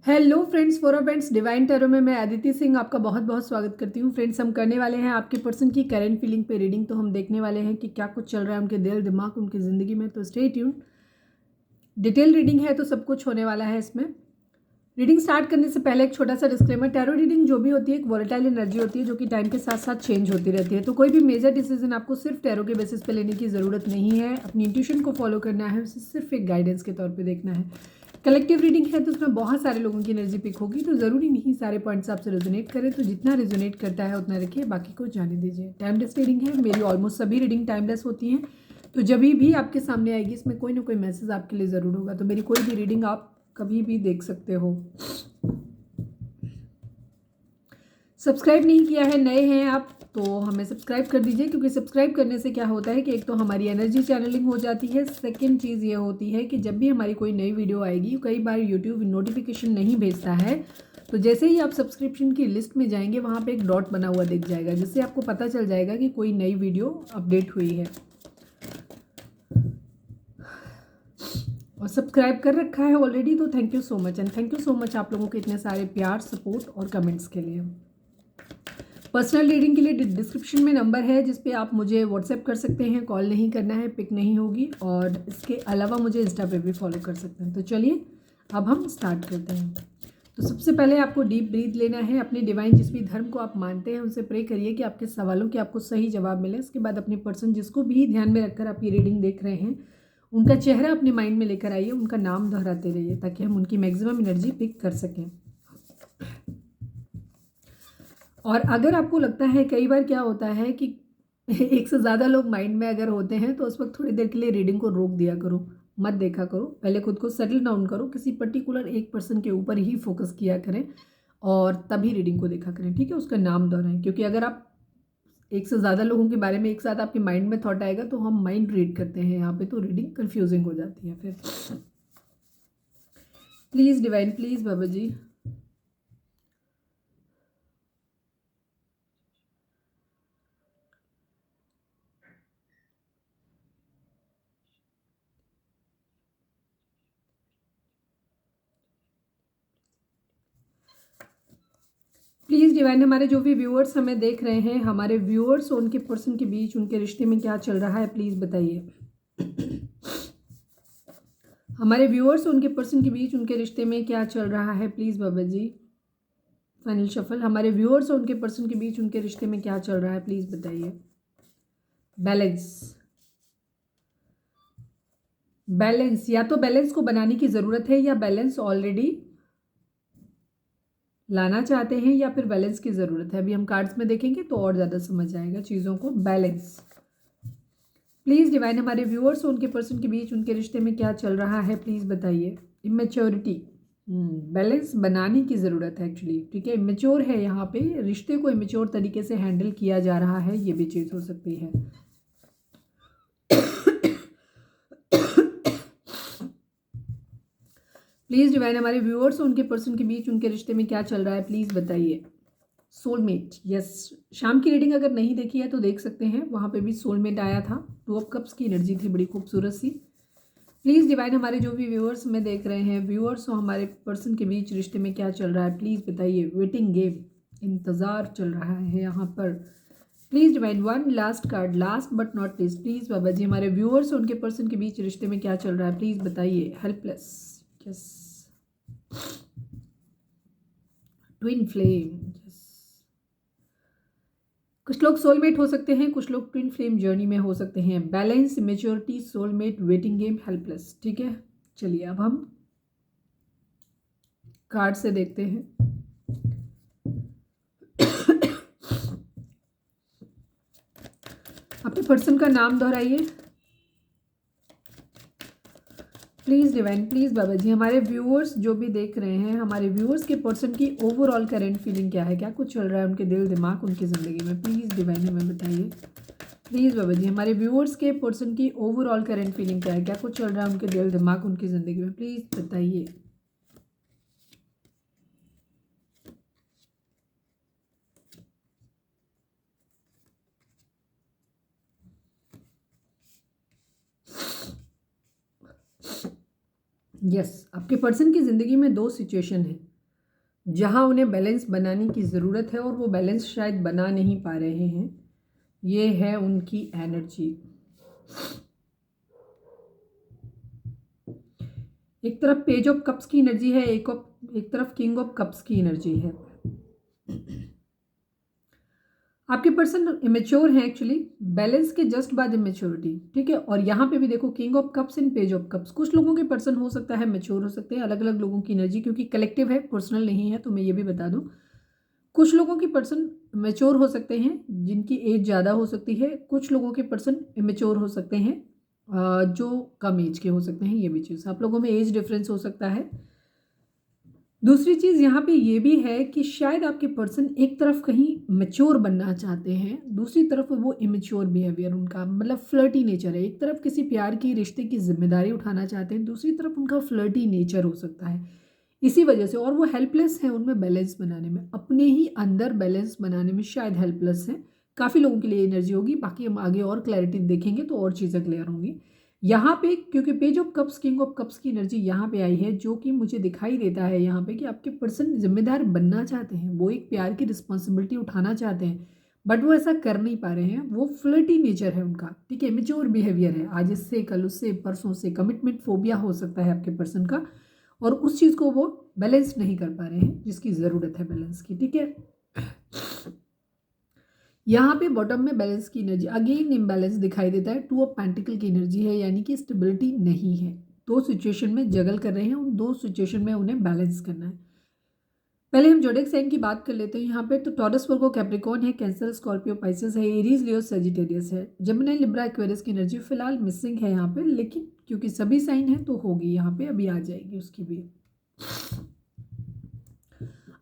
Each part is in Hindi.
Hello friends, for friends divine tarot में मैं अदिति सिंह आपका बहुत बहुत स्वागत करती हूँ। फ्रेंड्स, हम करने वाले हैं आपके पर्सन की करंट फीलिंग पे रीडिंग। तो हम देखने वाले हैं कि क्या कुछ चल रहा है उनके दिल दिमाग उनकी ज़िंदगी में। तो स्टे ट्यून। डिटेल रीडिंग है तो सब कुछ होने वाला है इसमें। रीडिंग स्टार्ट करने से पहले एक छोटा सा डिस्क्लेमर। टैरो रीडिंग जो भी होती है एक वॉलेटाइल एनर्जी होती है जो कि टाइम के साथ साथ चेंज होती रहती है। तो कोई भी मेजर डिसीजन आपको सिर्फ टैरो के बेसिस पे लेने की ज़रूरत नहीं है। अपनी इंट्यूशन को फॉलो करना है, उसे सिर्फ एक गाइडेंस के तौर पे देखना है। कलेक्टिव रीडिंग है तो उसमें बहुत सारे लोगों की एनर्जी पिक होगी, तो ज़रूरी नहीं सारे पॉइंट्स आपसे रेजोनेट करें। तो जितना रेजोनेट करता है उतना रखिए, बाकी को जाने दीजिए। टाइमलेस रीडिंग है, मेरी ऑलमोस्ट सभी रीडिंग टाइमलेस होती हैं। तो जब भी आपके सामने आएगी इसमें कोई ना कोई मैसेज आपके लिए ज़रूर होगा। तो मेरी कोई भी रीडिंग आप कभी भी देख सकते हो। सब्सक्राइब नहीं किया है, नए हैं आप, तो हमें सब्सक्राइब कर दीजिए। क्योंकि सब्सक्राइब करने से क्या होता है कि एक तो हमारी एनर्जी चैनलिंग हो जाती है। सेकंड चीज़ ये होती है कि जब भी हमारी कोई नई वीडियो आएगी, कई बार यूट्यूब नोटिफिकेशन नहीं भेजता है, तो जैसे ही आप सब्सक्रिप्शन की लिस्ट में जाएंगे वहाँ पे एक डॉट बना हुआ दिख जाएगा, जिससे आपको पता चल जाएगा कि कोई नई वीडियो अपडेट हुई है। और सब्सक्राइब कर रखा है ऑलरेडी तो thank you so much. And thank you so much आप लोगों के इतने सारे प्यार, सपोर्ट और कमेंट्स के लिए। पर्सनल रीडिंग के लिए डिस्क्रिप्शन में नंबर है जिस पे आप मुझे व्हाट्सएप कर सकते हैं। कॉल नहीं करना है, पिक नहीं होगी। और इसके अलावा मुझे इंस्टा पे भी फॉलो कर सकते हैं। तो चलिए अब हम स्टार्ट करते हैं। तो सबसे पहले आपको डीप ब्रीथ लेना है। अपने डिवाइन जिस भी धर्म को आप मानते हैं उनसे प्रे करिए कि आपके सवालों के आपको सही जवाब मिले। इसके बाद अपने पर्सन जिसको भी ध्यान में रखकर आप ये रीडिंग देख रहे हैं उनका चेहरा अपने माइंड में लेकर आइए, उनका नाम दोहराते रहिए ताकि हम उनकी मैक्सिमम एनर्जी पिक कर सकें। और अगर आपको लगता है, कई बार क्या होता है कि एक से ज़्यादा लोग माइंड में अगर होते हैं तो उस वक्त थोड़ी देर के लिए रीडिंग को रोक दिया करो, मत देखा करो। पहले खुद को सेटल डाउन करो, किसी पर्टिकुलर एक पर्सन के ऊपर ही फोकस किया करें और तभी रीडिंग को देखा करें। ठीक है, उसका नाम दोहराएं। क्योंकि अगर आप एक से ज़्यादा लोगों के बारे में एक साथ आपके माइंड में थॉट आएगा तो हम माइंड रीड करते हैं यहाँ पे, तो रीडिंग कन्फ्यूजिंग हो जाती है फिर। Please divine, please Baba ji. Please divine, हमारे जो भी व्यूअर्स हमें देख रहे हैं, हमारे व्यूअर्स और उनके पर्सन के बीच उनके रिश्ते में क्या चल रहा है, प्लीज़ बताइए। हमारे व्यूअर्स और उनके पर्सन के बीच उनके रिश्ते में क्या चल रहा है, please Baba ji. Final shuffle. हमारे व्यूअर्स और उनके पर्सन के बीच उनके रिश्ते में क्या चल रहा है, प्लीज़ बताइए। बैलेंस। बैलेंस, या तो बैलेंस को बनाने की ज़रूरत है या बैलेंस ऑलरेडी लाना चाहते हैं या फिर बैलेंस की ज़रूरत है। अभी हम कार्ड्स में देखेंगे तो और ज़्यादा समझ आएगा चीज़ों को। बैलेंस। प्लीज़ डिवाइन, हमारे व्यूअर्स और उनके पर्सन के बीच उनके रिश्ते में क्या चल रहा है, प्लीज़ बताइए। इमेच्योरिटी। बैलेंस बनाने की ज़रूरत है एक्चुअली। ठीक है, इमेच्योर है यहाँ पे, रिश्ते को इमेच्योर तरीके से हैंडल किया जा रहा है, ये भी चीज़ हो सकती है। प्लीज़ डिवाइन, हमारे व्यूअर्स और उनके पर्सन के बीच उनके रिश्ते में क्या चल रहा है, प्लीज़ बताइए। सोलमेट। यस, शाम की रीडिंग अगर नहीं देखी है तो देख सकते हैं, वहाँ पे भी सोलमेट आया था। 2 ऑफ कप्स की एनर्जी थी, बड़ी खूबसूरत सी। प्लीज़ डिवाइन, हमारे जो भी व्यूअर्स में देख रहे हैं, व्यूअर्स और हमारे पर्सन के बीच रिश्ते में क्या चल रहा है, प्लीज़ बताइए। वेटिंग गेम, इंतज़ार चल रहा है यहाँ पर। Please divine, one last card, last but not least. Please Baba ji, हमारे व्यूअर्स और उनके पर्सन के बीच रिश्ते में क्या चल रहा है, प्लीज़ बताइए। Helpless. Yes. Twin flame. Yes. कुछ लोग सोलमेट हो सकते हैं, कुछ लोग ट्विन फ्लेम जर्नी में हो सकते हैं। Balance, maturity, soulmate, waiting game, helpless. ठीक है, चलिए अब हम कार्ड से देखते हैं। अपने पर्सन का नाम दोहराइए please divine, please Baba ji. हमारे व्यूअर्स जो भी देख रहे हैं, हमारे व्यूअर्स के पर्सन की ओवरऑल करंट फीलिंग क्या है, क्या कुछ चल रहा है उनके दिल दिमाग उनकी ज़िंदगी में, प्लीज़ डिवाइन हमें बताइए। प्लीज़ बाबा जी, हमारे व्यूअर्स के पर्सन की ओवरऑल करंट फीलिंग क्या है, क्या कुछ चल रहा है उनके दिल दिमाग उनकी ज़िंदगी में, प्लीज़ बताइए। यस, आपके पर्सन की ज़िंदगी में 2 सिचुएशन है। जहाँ उन्हें बैलेंस बनाने की ज़रूरत है और वो बैलेंस शायद बना नहीं पा रहे हैं। ये है उनकी एनर्जी। एक तरफ पेज ऑफ कप्स की एनर्जी है, एक तरफ किंग ऑफ कप्स की एनर्जी है। आपके पर्सन इमेच्योर हैं एक्चुअली, बैलेंस के जस्ट बाद इमेच्योरिटी, ठीक है। और यहाँ पे भी देखो king of cups and page of cups. कुछ लोगों के पर्सन हो सकता है मेच्योर हो सकते हैं, अलग अलग लोगों की एनर्जी, क्योंकि कलेक्टिव है, पर्सनल नहीं है, तो मैं ये भी बता दूं। कुछ लोगों के पर्सन मेच्योर हो सकते हैं जिनकी एज ज़्यादा हो सकती है, कुछ लोगों के पर्सन इमेच्योर हो सकते हैं जो कम एज के हो सकते हैं। ये भी चीज़, आप लोगों में एज डिफरेंस हो सकता है। दूसरी चीज़ यहाँ पे ये भी है कि शायद आपके पर्सन एक तरफ कहीं मैच्योर बनना चाहते हैं, दूसरी तरफ वो इमेच्योर बिहेवियर उनका, मतलब फ्लर्टी नेचर है। एक तरफ किसी प्यार की रिश्ते की जिम्मेदारी उठाना चाहते हैं, दूसरी तरफ उनका फ्लर्टी नेचर हो सकता है। इसी वजह से, और वो हेल्पलेस है उनमें बैलेंस बनाने में, अपने ही अंदर बैलेंस बनाने में शायद हेल्पलेस है। काफ़ी लोगों के लिए एनर्जी होगी, बाकी हम आगे और क्लैरिटी देखेंगे तो और चीज़ें क्लियर होंगी। यहाँ पे क्योंकि page of cups king of cups की एनर्जी यहाँ पे आई है, जो कि मुझे दिखाई देता है यहाँ पे कि आपके पर्सन जिम्मेदार बनना चाहते हैं, वो एक प्यार की रिस्पॉन्सिबिलिटी उठाना चाहते हैं, बट वो ऐसा कर नहीं पा रहे हैं। वो फ्लर्टी नेचर है उनका, ठीक है, मेच्योर बिहेवियर है, आज इससे कल उससे परसों से, कमिटमेंट फोबिया हो सकता है आपके पर्सन का, और उस चीज़ को वो बैलेंस नहीं कर पा रहे हैं जिसकी ज़रूरत है बैलेंस की, ठीक है। यहाँ पे बॉटम में बैलेंस की एनर्जी अगेन इम्बैलेंस दिखाई देता है। टू ऑफ पेंटिकल की एनर्जी है, यानी कि स्टेबिलिटी नहीं है। दो सिचुएशन में जगल कर रहे हैं, उन दो सिचुएशन में उन्हें बैलेंस करना है। पहले हम जोडिक साइन की बात कर लेते हैं यहाँ पे। तो टॉरस, वर्गो, कैप्रिकॉर्न है, कैंसर, स्कॉर्पियो, पाइसेस है, एरीज, लियो, सेजिटेरियस है, जेमिनी, लिब्रा, एक्वेरियस की एनर्जी फिलहाल मिसिंग है यहाँ पे, लेकिन क्योंकि सभी साइन है तो होगी यहाँ पे, अभी आ जाएगी उसकी भी।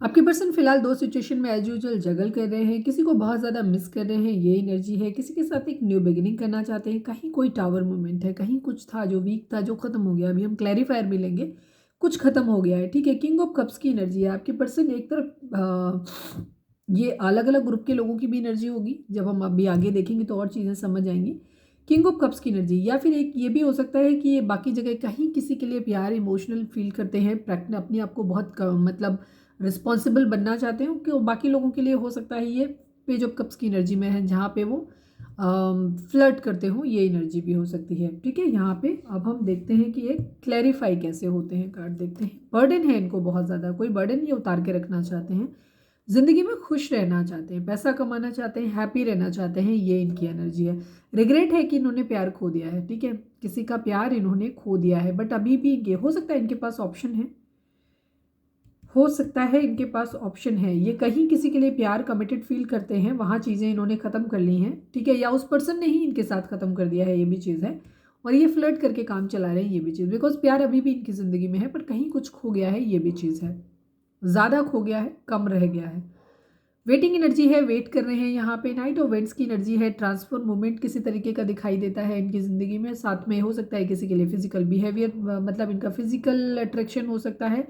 आपके पर्सन फिलहाल दो सिचुएशन में एज यूजुअल जगल कर रहे हैं, किसी को बहुत ज़्यादा मिस कर रहे हैं, ये एनर्जी है। किसी के साथ एक न्यू बिगिनिंग करना चाहते हैं, कहीं कोई टावर मूवमेंट है, कहीं कुछ था जो वीक था जो खत्म हो गया, अभी हम क्लैरिफायर भी लेंगे, कुछ खत्म हो गया है, ठीक है। किंग ऑफ कप्स की एनर्जी है। आपके पर्सन एक तरफ ये अलग अलग ग्रुप के लोगों की भी एनर्जी होगी, जब हम अभी आगे देखेंगे तो और चीज़ें समझ आएंगी। किंग ऑफ कप्स की एनर्जी, या फिर एक ये भी हो सकता है कि ये बाकी जगह कहीं किसी के लिए प्यार इमोशनल फील करते हैं, अपने आप को बहुत मतलब रिस्पॉन्सिबल बनना चाहते हैं, कि बाकी लोगों के लिए हो सकता है ये पेज ऑफ कप्स की एनर्जी में है, जहाँ पे वो फ्लर्ट करते हो, ये एनर्जी भी हो सकती है, ठीक है। यहाँ पे अब हम देखते हैं कि ये क्लैरिफाई कैसे होते हैं कार्ड, देखते हैं। बर्डन है इनको बहुत ज़्यादा, कोई बर्डन ये उतार के रखना चाहते हैं, ज़िंदगी में खुश रहना चाहते हैं, पैसा कमाना चाहते हैं, हैप्पी रहना चाहते हैं, ये इनकी एनर्जी है। रिग्रेट है कि इन्होंने प्यार खो दिया है, ठीक है, किसी का प्यार इन्होंने खो दिया है, बट अभी भी ये हो सकता है इनके पास ऑप्शन है, हो सकता है इनके पास ऑप्शन है। ये कहीं किसी के लिए प्यार कमिटेड फील करते हैं, वहाँ चीज़ें इन्होंने ख़त्म कर ली हैं, ठीक है, या उस पर्सन ने ही इनके साथ ख़त्म कर दिया है, ये भी चीज़ है। और ये फ्लर्ट करके काम चला रहे हैं, ये भी चीज़, बिकॉज प्यार अभी भी इनकी ज़िंदगी में है, पर कहीं कुछ खो गया है, ये भी चीज़ है। ज़्यादा खो गया है, कम रह गया है। वेटिंग एनर्जी है, वेट कर रहे हैं यहाँ पे। नाइट ऑफ वेंट्स की एनर्जी है, ट्रांसफर मूवमेंट किसी तरीके का दिखाई देता है इनकी ज़िंदगी में, साथ में हो सकता है किसी के लिए फिजिकल बिहेवियर, मतलब इनका फिजिकल अट्रैक्शन हो सकता है,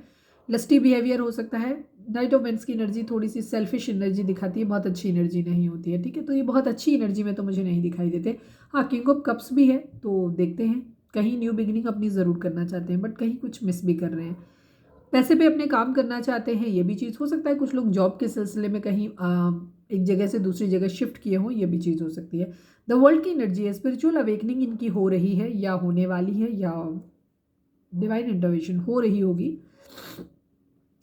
लस्टी बिहेवियर हो सकता है। नाइट ऑफ वेंट्स की एनर्जी थोड़ी सी सेल्फिश एनर्जी दिखाती है, बहुत अच्छी एनर्जी नहीं होती है, ठीक है। तो ये बहुत अच्छी एनर्जी में तो मुझे नहीं दिखाई देते। हाँ, किंग ऑफ कप्स भी है, तो देखते हैं, कहीं न्यू बिगिनिंग अपनी ज़रूर करना चाहते हैं, बट कहीं कुछ मिस भी कर रहे हैं। पैसे पे अपने काम करना चाहते हैं, ये भी चीज़ हो सकता है। कुछ लोग जॉब के सिलसिले में कहीं एक जगह से दूसरी जगह शिफ्ट किए हों, ये भी चीज़ हो सकती है। द वर्ल्ड की एनर्जी है, स्पिरिचुअल अवेकनिंग इनकी हो रही है, या होने वाली है, या डिवाइन इंटरवेंशन हो रही होगी।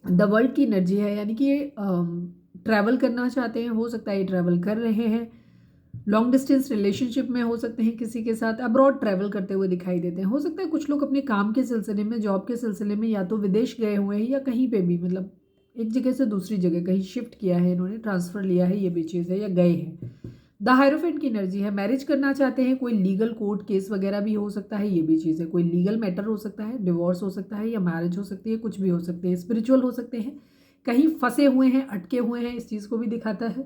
द वर्ल्ड की एनर्जी है, यानी कि ये ट्रैवल करना चाहते हैं, हो सकता है ये ट्रैवल कर रहे हैं, लॉन्ग डिस्टेंस रिलेशनशिप में हो सकते हैं, किसी के साथ अब्रॉड ट्रैवल करते हुए दिखाई देते हैं। हो सकता है कुछ लोग अपने काम के सिलसिले में, जॉब के सिलसिले में या तो विदेश गए हुए हैं, या कहीं पे भी, मतलब एक जगह से दूसरी जगह कहीं शिफ्ट किया है इन्होंने, ट्रांसफ़र लिया है, ये भी चीज़ है, या गए हैं। द हायरोफेंट की एनर्जी है, मैरिज करना चाहते हैं, कोई लीगल कोर्ट केस वगैरह भी हो सकता है, ये भी चीज़ है, कोई लीगल मैटर हो सकता है, डिवोर्स हो सकता है, या मैरिज हो सकती है, कुछ भी हो सकते हैं। स्पिरिचुअल हो सकते हैं, कहीं फंसे हुए हैं, अटके हुए हैं, इस चीज़ को भी दिखाता है।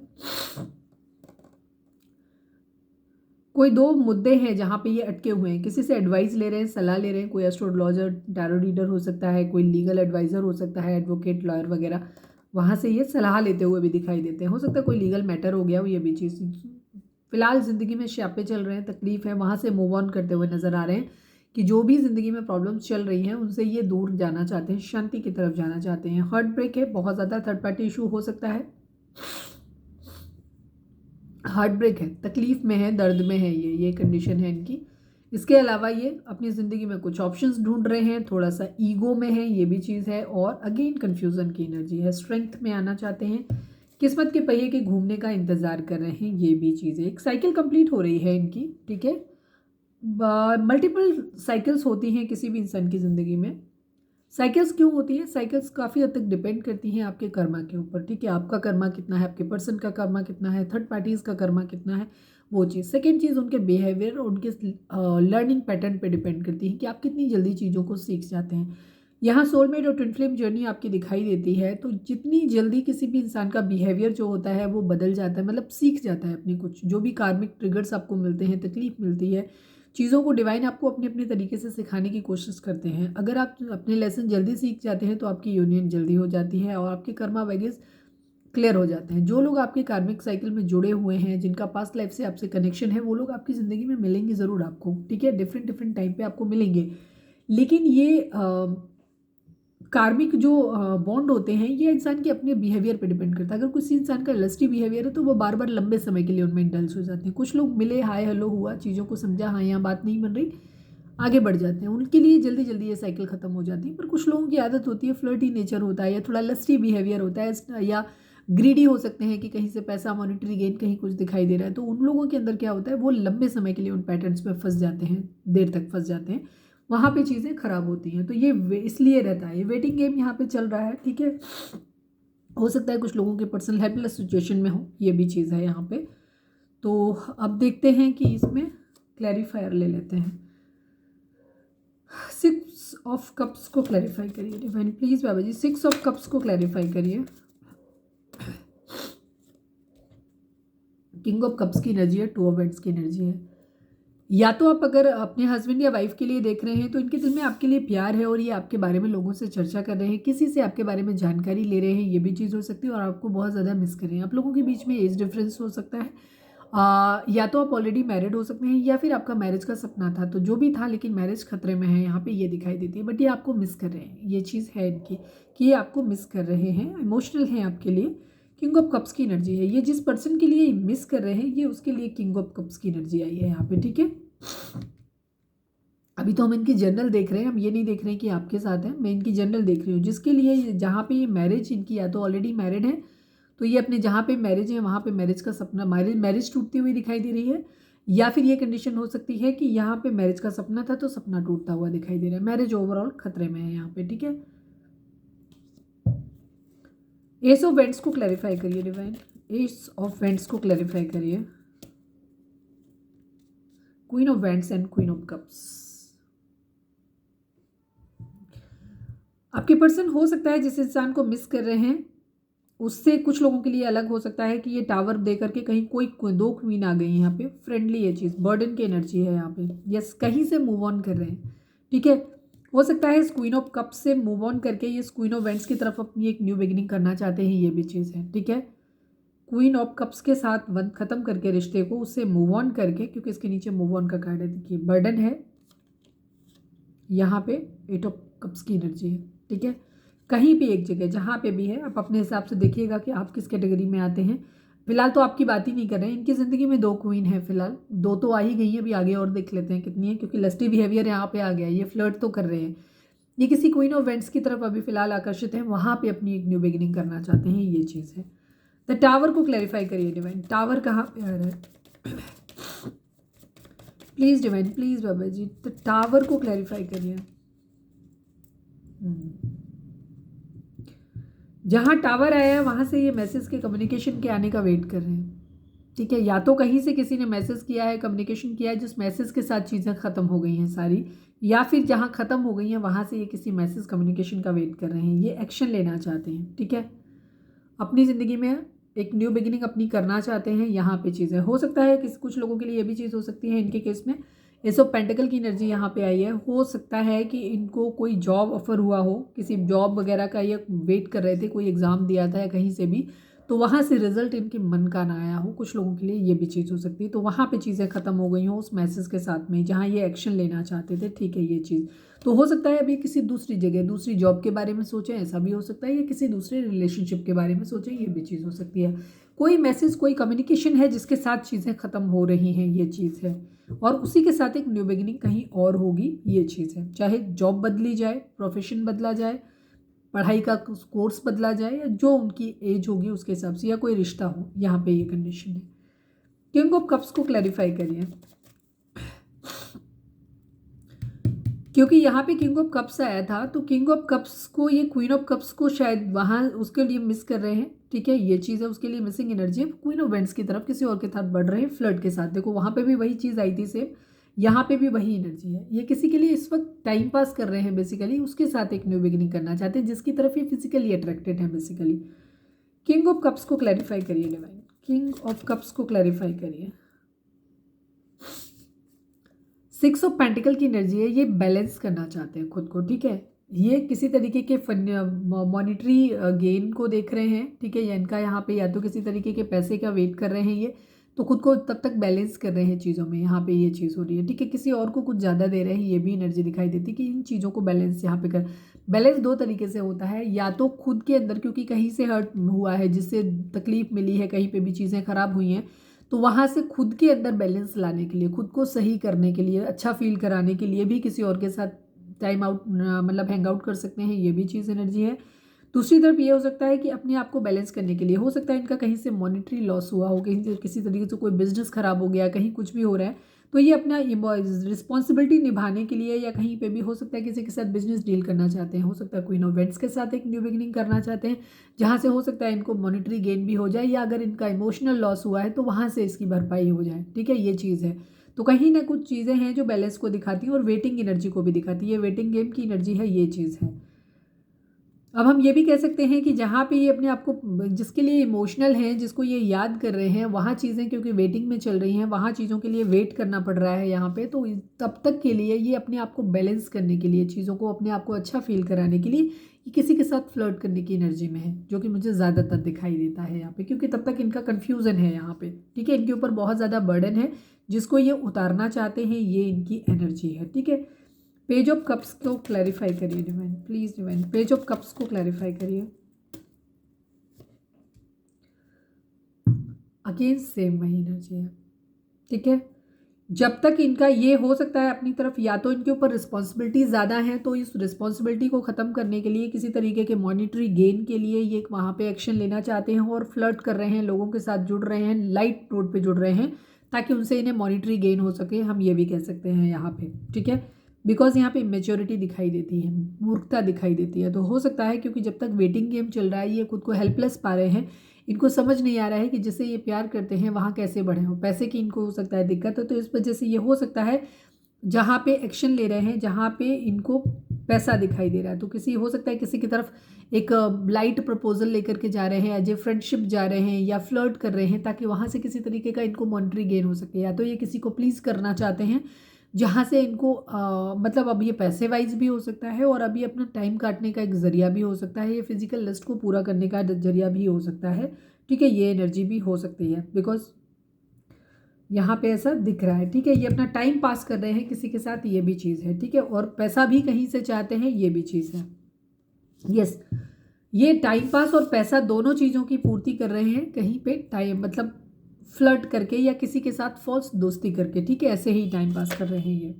कोई दो मुद्दे हैं जहाँ पे ये अटके हुए हैं, किसी से एडवाइस ले रहे हैं, सलाह ले रहे हैं, कोई एस्ट्रोलॉजर, टैरो रीडर हो सकता है, कोई लीगल एडवाइज़र हो सकता है, एडवोकेट, लॉयर वगैरह, वहाँ से ये सलाह लेते हुए भी दिखाई देते हैं। हो सकता है कोई लीगल मैटर हो गया हो, ये भी चीज़। फिलहाल ज़िंदगी में श्यापे चल रहे हैं, तकलीफ है, वहाँ से मूव ऑन करते हुए नज़र आ रहे हैं, कि जो भी ज़िंदगी में प्रॉब्लम्स चल रही हैं उनसे ये दूर जाना चाहते हैं, शांति की तरफ जाना चाहते हैं। हार्ट ब्रेक है, बहुत ज़्यादा थर्ड पार्टी इशू हो सकता है। हार्ट ब्रेक है, तकलीफ में है, दर्द में है, ये कंडीशन है इनकी। इसके अलावा ये अपनी ज़िंदगी में कुछ ऑप्शंस ढूंढ रहे हैं, थोड़ा सा ईगो में है, ये भी चीज़ है। और अगेन कन्फ्यूज़न की एनर्जी है, स्ट्रेंथ में आना चाहते हैं, किस्मत के पहिए के घूमने का इंतज़ार कर रहे हैं, ये भी चीज़ है। एक साइकिल कंप्लीट हो रही है इनकी, ठीक है। मल्टीपल साइकिल्स होती हैं किसी भी इंसान की ज़िंदगी में। साइकिल्स क्यों होती है? साइकिल्स काफ़ी हद तक डिपेंड करती हैं आपके कर्मा के ऊपर, ठीक है। आपका कर्मा कितना है, आपके पर्सन का कर्मा कितना है, थर्ड पार्टीज़ का कर्मा कितना है, वो चीज़। सेकेंड चीज़ उनके बिहेवियर और उनके लर्निंग पैटर्न पे डिपेंड करती है कि आप कितनी जल्दी चीज़ों को सीख जाते हैं। यहाँ सोलमेट और ट्विन फ्लेम जर्नी आपकी दिखाई देती है, तो जितनी जल्दी किसी भी इंसान का बिहेवियर जो होता है वो बदल जाता है, मतलब सीख जाता है अपनी कुछ जो भी कार्मिक ट्रिगर्स आपको मिलते हैं, तकलीफ मिलती है, चीज़ों को डिवाइन आपको अपने अपने तरीके से सिखाने की कोशिश करते हैं। अगर आप अपने लेसन जल्दी सीख जाते हैं तो आपकी यूनियन जल्दी हो जाती है और आपके कर्मा वैगेज क्लियर हो जाते हैं। जो लोग आपके कार्मिक साइकिल में जुड़े हुए हैं, जिनका पास्ट लाइफ से आपसे कनेक्शन है, वो लोग आपकी ज़िंदगी में मिलेंगे ज़रूर आपको, ठीक है। डिफरेंट डिफरेंट टाइम पे आपको मिलेंगे। लेकिन ये कार्मिक जो बॉन्ड होते हैं, ये इंसान के अपने बिहेवियर पे डिपेंड करता है। अगर किसी इंसान का लस्टी बिहेवियर है तो वो बार बार लंबे समय के लिए उनमें इंडल्ज हो जाते हैं। कुछ लोग मिले, हाय हेलो हुआ, चीज़ों को समझा, हाँ यहाँ बात नहीं बन रही, आगे बढ़ जाते हैं, उनके लिए जल्दी जल्दी ये साइकिल ख़त्म हो जाती है। पर कुछ लोगों की आदत होती है, फ्लर्टी नेचर होता है या थोड़ा लस्टी बिहेवियर होता है या ग्रीडी हो सकते हैं कि कहीं से पैसा, मॉनिटरी गेन, कहीं कुछ दिखाई दे रहा है, तो उन लोगों के अंदर क्या होता है, वो लंबे समय के लिए उन पैटर्न्स में फंस जाते हैं, देर तक फंस जाते हैं, वहाँ पे चीज़ें खराब होती हैं। तो ये इसलिए रहता है, ये वेटिंग गेम यहाँ पे चल रहा है, ठीक है। हो सकता है कुछ लोगों के पर्सनल हेल्पलेस सिचुएशन में हो, ये भी चीज़ है यहाँ पे। तो अब देखते हैं कि इसमें क्लैरिफायर ले लेते हैं। 6 ऑफ कप्स को क्लैरिफाई करिए divine please Baba ji. 6 of cups को क्लैरिफाई करिए। किंग ऑफ कप्स की एनर्जी है, 2 ऑफ वेंट्स की एनर्जी है। या तो आप अगर अपने हस्बैंड या वाइफ के लिए देख रहे हैं तो इनके दिल में आपके लिए प्यार है और ये आपके बारे में लोगों से चर्चा कर रहे हैं, किसी से आपके बारे में जानकारी ले रहे हैं, ये भी चीज़ हो सकती है। और आपको बहुत ज़्यादा मिस कर रहे हैं। आप लोगों के बीच में एज डिफरेंस हो सकता है। या तो आप ऑलरेडी मैरिड हो सकते हैं या फिर आपका मैरिज का सपना था, तो जो भी था, लेकिन मैरिज खतरे में है, यहाँ पे ये दिखाई देती है। बट ये आपको मिस कर रहे हैं, ये चीज़ है इनकी कि ये आपको मिस कर रहे हैं, इमोशनल हैं आपके लिए। किंग ऑफ कप्स की एनर्जी है, ये जिस पर्सन के लिए मिस कर रहे हैं, ये उसके लिए किंग ऑफ कप्स की एनर्जी आई है यहाँ पे, ठीक है। अभी तो हम इनकी जनरल देख रहे हैं, हम ये नहीं देख रहे हैं कि आपके साथ है, मैं इनकी जनरल देख रही हूँ। जिसके लिए जहाँ पे ये मैरिज इनकी या तो ऑलरेडी मैरिड है, तो ये अपने जहाँ पे मैरिज है वहाँ पे मैरिज का सपना, मैरिज टूटती हुई दिखाई दे रही है। या फिर ये कंडीशन हो सकती है कि यहाँ पे मैरिज का सपना था तो सपना टूटता हुआ दिखाई दे रहा है। मैरिज ओवरऑल खतरे में है यहाँ पे, ठीक है। एस ऑफ वेंट्स को क्लैरिफाई करिए डिवाइन, एस ऑफ वेंट्स को क्लैरिफाई करिए। Queen of vents and queen of cups. आपके पर्सन हो सकता है जिस इंसान को मिस कर रहे हैं उससे कुछ लोगों के लिए अलग हो सकता है कि ये टावर दे करके कहीं कोई 2 क्वीन आ गई यहाँ पे, फ्रेंडली ये चीज़, बर्डन की एनर्जी है यहाँ पे, यस कहीं से मूव ऑन कर रहे हैं, ठीक है। हो सकता है इस क्वीन ऑफ कप से मूव ऑन करके ये क्वीन ऑफ वेंट्स की तरफ अपनी एक न्यू बिगिनिंग करना चाहते हैं, ये भी चीज़ है, ठीक है। क्वीन ऑफ कप्स के साथ बंद खत्म करके रिश्ते को, उससे मूव ऑन करके, क्योंकि इसके नीचे मूव ऑन का कार्ड है, देखिए बर्डन है यहाँ पे, 8 ऑफ कप्स की एनर्जी है, ठीक है। कहीं भी एक जगह जहाँ पे भी है, आप अपने हिसाब से देखिएगा कि आप किस कैटेगरी में आते हैं। फिलहाल तो आपकी बात ही नहीं कर रहे हैं, इनकी ज़िंदगी में 2 क्वीन है फिलहाल, 2 तो आ ही गई हैं, अभी आगे और देख लेते हैं कितनी है, क्योंकि लस्टी बिहेवियर यहाँ पे आ गया है, ये फ्लर्ट तो कर रहे हैं, ये किसी क्वीन ऑफ वेंट्स की तरफ अभी फिलहाल आकर्षित हैं, वहाँ पे अपनी एक न्यू बिगिनिंग करना चाहते हैं, ये चीज़ है। द टावर को क्लैरिफाई करिए डिवाइन, टावर कहाँ पे आ रहा है please divine please Baba ji, the tower को क्लैरिफाई करिए। जहाँ टावर आया है वहाँ से ये मैसेज के कम्युनिकेशन के आने का वेट कर रहे हैं, ठीक है। या तो कहीं से किसी ने मैसेज किया है, कम्युनिकेशन किया है, जिस मैसेज के साथ चीज़ें ख़त्म हो गई हैं सारी, या फिर जहाँ ख़त्म हो गई हैं वहाँ से ये किसी मैसेज कम्युनिकेशन का वेट कर रहे हैं, ये एक्शन लेना चाहते हैं, ठीक है। अपनी ज़िंदगी में एक न्यू बिगिनिंग अपनी करना चाहते हैं, यहाँ पे चीज़ें हो सकता है कि कुछ लोगों के लिए ये भी चीज़ हो सकती है इनके केस में, एस ऑफ पेंटिकल की एनर्जी यहाँ पे आई है। हो सकता है कि इनको कोई जॉब ऑफर हुआ हो, किसी जॉब वगैरह का ये वेट कर रहे थे, कोई एग्ज़ाम दिया था या कहीं से भी, तो वहाँ से रिजल्ट इनके मन का ना आया हो, कुछ लोगों के लिए ये भी चीज़ हो सकती है। तो वहाँ पे चीज़ें ख़त्म हो गई हों उस मैसेज के साथ में, जहाँ ये एक्शन लेना चाहते थे, ठीक है ये चीज़। तो हो सकता है अभी किसी दूसरी जगह दूसरी जॉब के बारे में सोचें, ऐसा भी हो सकता है, या किसी दूसरे रिलेशनशिप के बारे में सोचें, ये भी चीज़ हो सकती है। कोई मैसेज, कोई कम्युनिकेशन है जिसके साथ चीज़ें ख़त्म हो रही हैं, ये चीज़ है। और उसी के साथ एक न्यू बिगिनिंग कहीं और होगी, ये चीज़ है। चाहे जॉब बदली जाए, प्रोफेशन बदला जाए, पढ़ाई का कोर्स बदला जाए, या जो उनकी एज होगी उसके हिसाब से, या कोई रिश्ता हो, यहाँ पे ये कंडीशन है। किंग ऑफ कप्स को क्लैरिफाई करिए, क्योंकि यहाँ पे किंग ऑफ कप्स आया था, तो किंग ऑफ कप्स को ये क्वीन ऑफ कप्स को शायद वहाँ उसके लिए मिस कर रहे हैं, ठीक है ये चीज़ है, उसके लिए मिसिंग एनर्जी है। क्वीन ऑफ वेंट्स की तरफ किसी और के साथ बढ़ रहे हैं, फ्लर्ट के साथ। देखो वहाँ पे भी वही चीज़ आई थी सेम, यहाँ पे भी वही एनर्जी है। ये किसी के लिए इस वक्त टाइम पास कर रहे हैं बेसिकली, उसके साथ एक न्यू बिगिनिंग करना चाहते हैं, जिसकी तरफ ये फिजिकली अट्रैक्टेड है बेसिकली। किंग ऑफ कप्स को क्लैरिफाई करिए डिवाइन, किंग ऑफ कप्स को क्लैरिफाई करिए। 6 ऑफ पेंटिकल की एनर्जी है, ये बैलेंस करना चाहते हैं खुद को, ठीक है। ये किसी तरीके के मॉनिटरी गेन को देख रहे हैं, ठीक है, या इनका यहाँ पे या तो किसी तरीके के पैसे का वेट कर रहे हैं ये, तो खुद को तब तक बैलेंस कर रहे हैं चीज़ों में, यहाँ पे ये चीज़ हो रही है, ठीक है। किसी और को कुछ ज़्यादा दे रहे हैं, ये भी एनर्जी दिखाई देती है कि इन चीज़ों को बैलेंस यहाँ पे कर। बैलेंस दो तरीके से होता है, या तो खुद के अंदर क्योंकि कहीं से हर्ट हुआ है, जिससे तकलीफ मिली है, कहीं पे भी चीज़ें खराब हुई हैं, तो वहाँ से खुद के अंदर बैलेंस लाने के लिए, खुद को सही करने के लिए, अच्छा फील कराने के लिए भी किसी और के साथ टाइम आउट मतलब हैंग आउट कर सकते हैं, ये भी चीज़ एनर्जी है। दूसरी तरफ ये हो सकता है कि अपने आप को बैलेंस करने के लिए, हो सकता है इनका कहीं से मॉनेटरी लॉस हुआ हो, कहीं से किसी तरीके से कोई बिजनेस खराब हो गया, कहीं कुछ भी हो रहा है, तो ये अपना रिस्पॉन्सिबिलिटी निभाने के लिए, या कहीं पे भी हो सकता है किसी के साथ बिजनेस डील करना चाहते हैं, हो सकता है क्वीन ऑफ वेंट्स के साथ एक न्यू बिगिनिंग करना चाहते हैं, जहाँ से हो सकता है इनको मॉनेटरी गेन भी हो जाए, या अगर इनका इमोशनल लॉस हुआ है तो वहाँ से इसकी भरपाई हो जाए, ठीक है ये चीज़ है। तो कहीं ना कुछ चीज़ें हैं जो बैलेंस को दिखाती हैं और वेटिंग एनर्जी को भी दिखाती है, वेटिंग गेम की एनर्जी है, ये चीज़ है। अब हम ये भी कह सकते हैं कि जहाँ पे ये अपने आप को, जिसके लिए इमोशनल हैं, जिसको ये याद कर रहे हैं, वहाँ चीज़ें क्योंकि वेटिंग में चल रही हैं, वहाँ चीज़ों के लिए वेट करना पड़ रहा है यहाँ पे, तो तब तक के लिए ये अपने आप को बैलेंस करने के लिए, चीज़ों को अपने आप को अच्छा फील कराने के लिए ये किसी के साथ फ्लर्ट करने की एनर्जी में है, जो कि मुझे ज़्यादातर दिखाई देता है यहाँ पे, क्योंकि तब तक इनका कन्फ्यूज़न है यहाँ पे, ठीक है, इनके ऊपर बहुत ज़्यादा बर्डन है जिसको ये उतारना चाहते हैं, ये इनकी एनर्जी है, ठीक है। पेज ऑफ कप्स को क्लैरिफाई करिए divine, please divine, page of cups को क्लैरिफाई करिए। अगेन सेम वही एनर्जी है, ठीक है। जब तक इनका ये हो सकता है अपनी तरफ, या तो इनके ऊपर रिस्पॉन्सिबिलिटी ज़्यादा है, तो इस रिस्पॉन्सिबिलिटी को ख़त्म करने के लिए, किसी तरीके के मॉनिटरी गेन के लिए ये वहाँ पे एक्शन लेना चाहते हैं और फ्लर्ट कर रहे हैं, लोगों के साथ जुड़ रहे हैं, लाइट नोट पे जुड़ रहे हैं, ताकि उनसे इन्हें मॉनिटरी गेन हो सके, हम ये भी कह सकते हैं यहाँ पे, ठीक है। बिकॉज यहाँ पे मेच्योरिटी दिखाई देती है, मूर्खता दिखाई देती है, तो हो सकता है क्योंकि जब तक वेटिंग गेम चल रहा है ये खुद को हेल्पलेस पा रहे हैं, इनको समझ नहीं आ रहा है कि जिससे ये प्यार करते हैं वहाँ कैसे बढ़े हो, पैसे की इनको हो सकता है दिक्कत है, तो इस वजह से ये हो सकता है जहाँ पे एक्शन ले रहे हैं, जहाँ पे इनको पैसा दिखाई दे रहा है, तो किसी हो सकता है किसी की तरफ एक लाइट प्रपोजल लेकर के जा रहे हैं, एज ए फ्रेंडशिप जा रहे हैं, या फ्लर्ट कर रहे हैं, ताकि वहाँ से किसी तरीके का इनको मॉनिटरी गेन हो सके, या तो ये किसी को प्लीज़ करना चाहते हैं, जहाँ से इनको मतलब अब ये पैसे वाइज भी हो सकता है, और अभी अपना टाइम काटने का एक ज़रिया भी हो सकता है, ये फिजिकल लिस्ट को पूरा करने का जरिया भी हो सकता है, ठीक है, ये एनर्जी भी हो सकती है, बिकॉज यहाँ पे ऐसा दिख रहा है, ठीक है। ये अपना टाइम पास कर रहे हैं किसी के साथ, ये भी चीज़ है, ठीक है, और पैसा भी कहीं से चाहते हैं, ये भी चीज़ है। यस, ये टाइम पास और पैसा दोनों चीज़ों की पूर्ति कर रहे हैं कहीं पे, टाइम मतलब फ्लर्ट करके या किसी के साथ फॉल्स दोस्ती करके, ठीक है, ऐसे ही टाइम पास कर रहे हैं ये।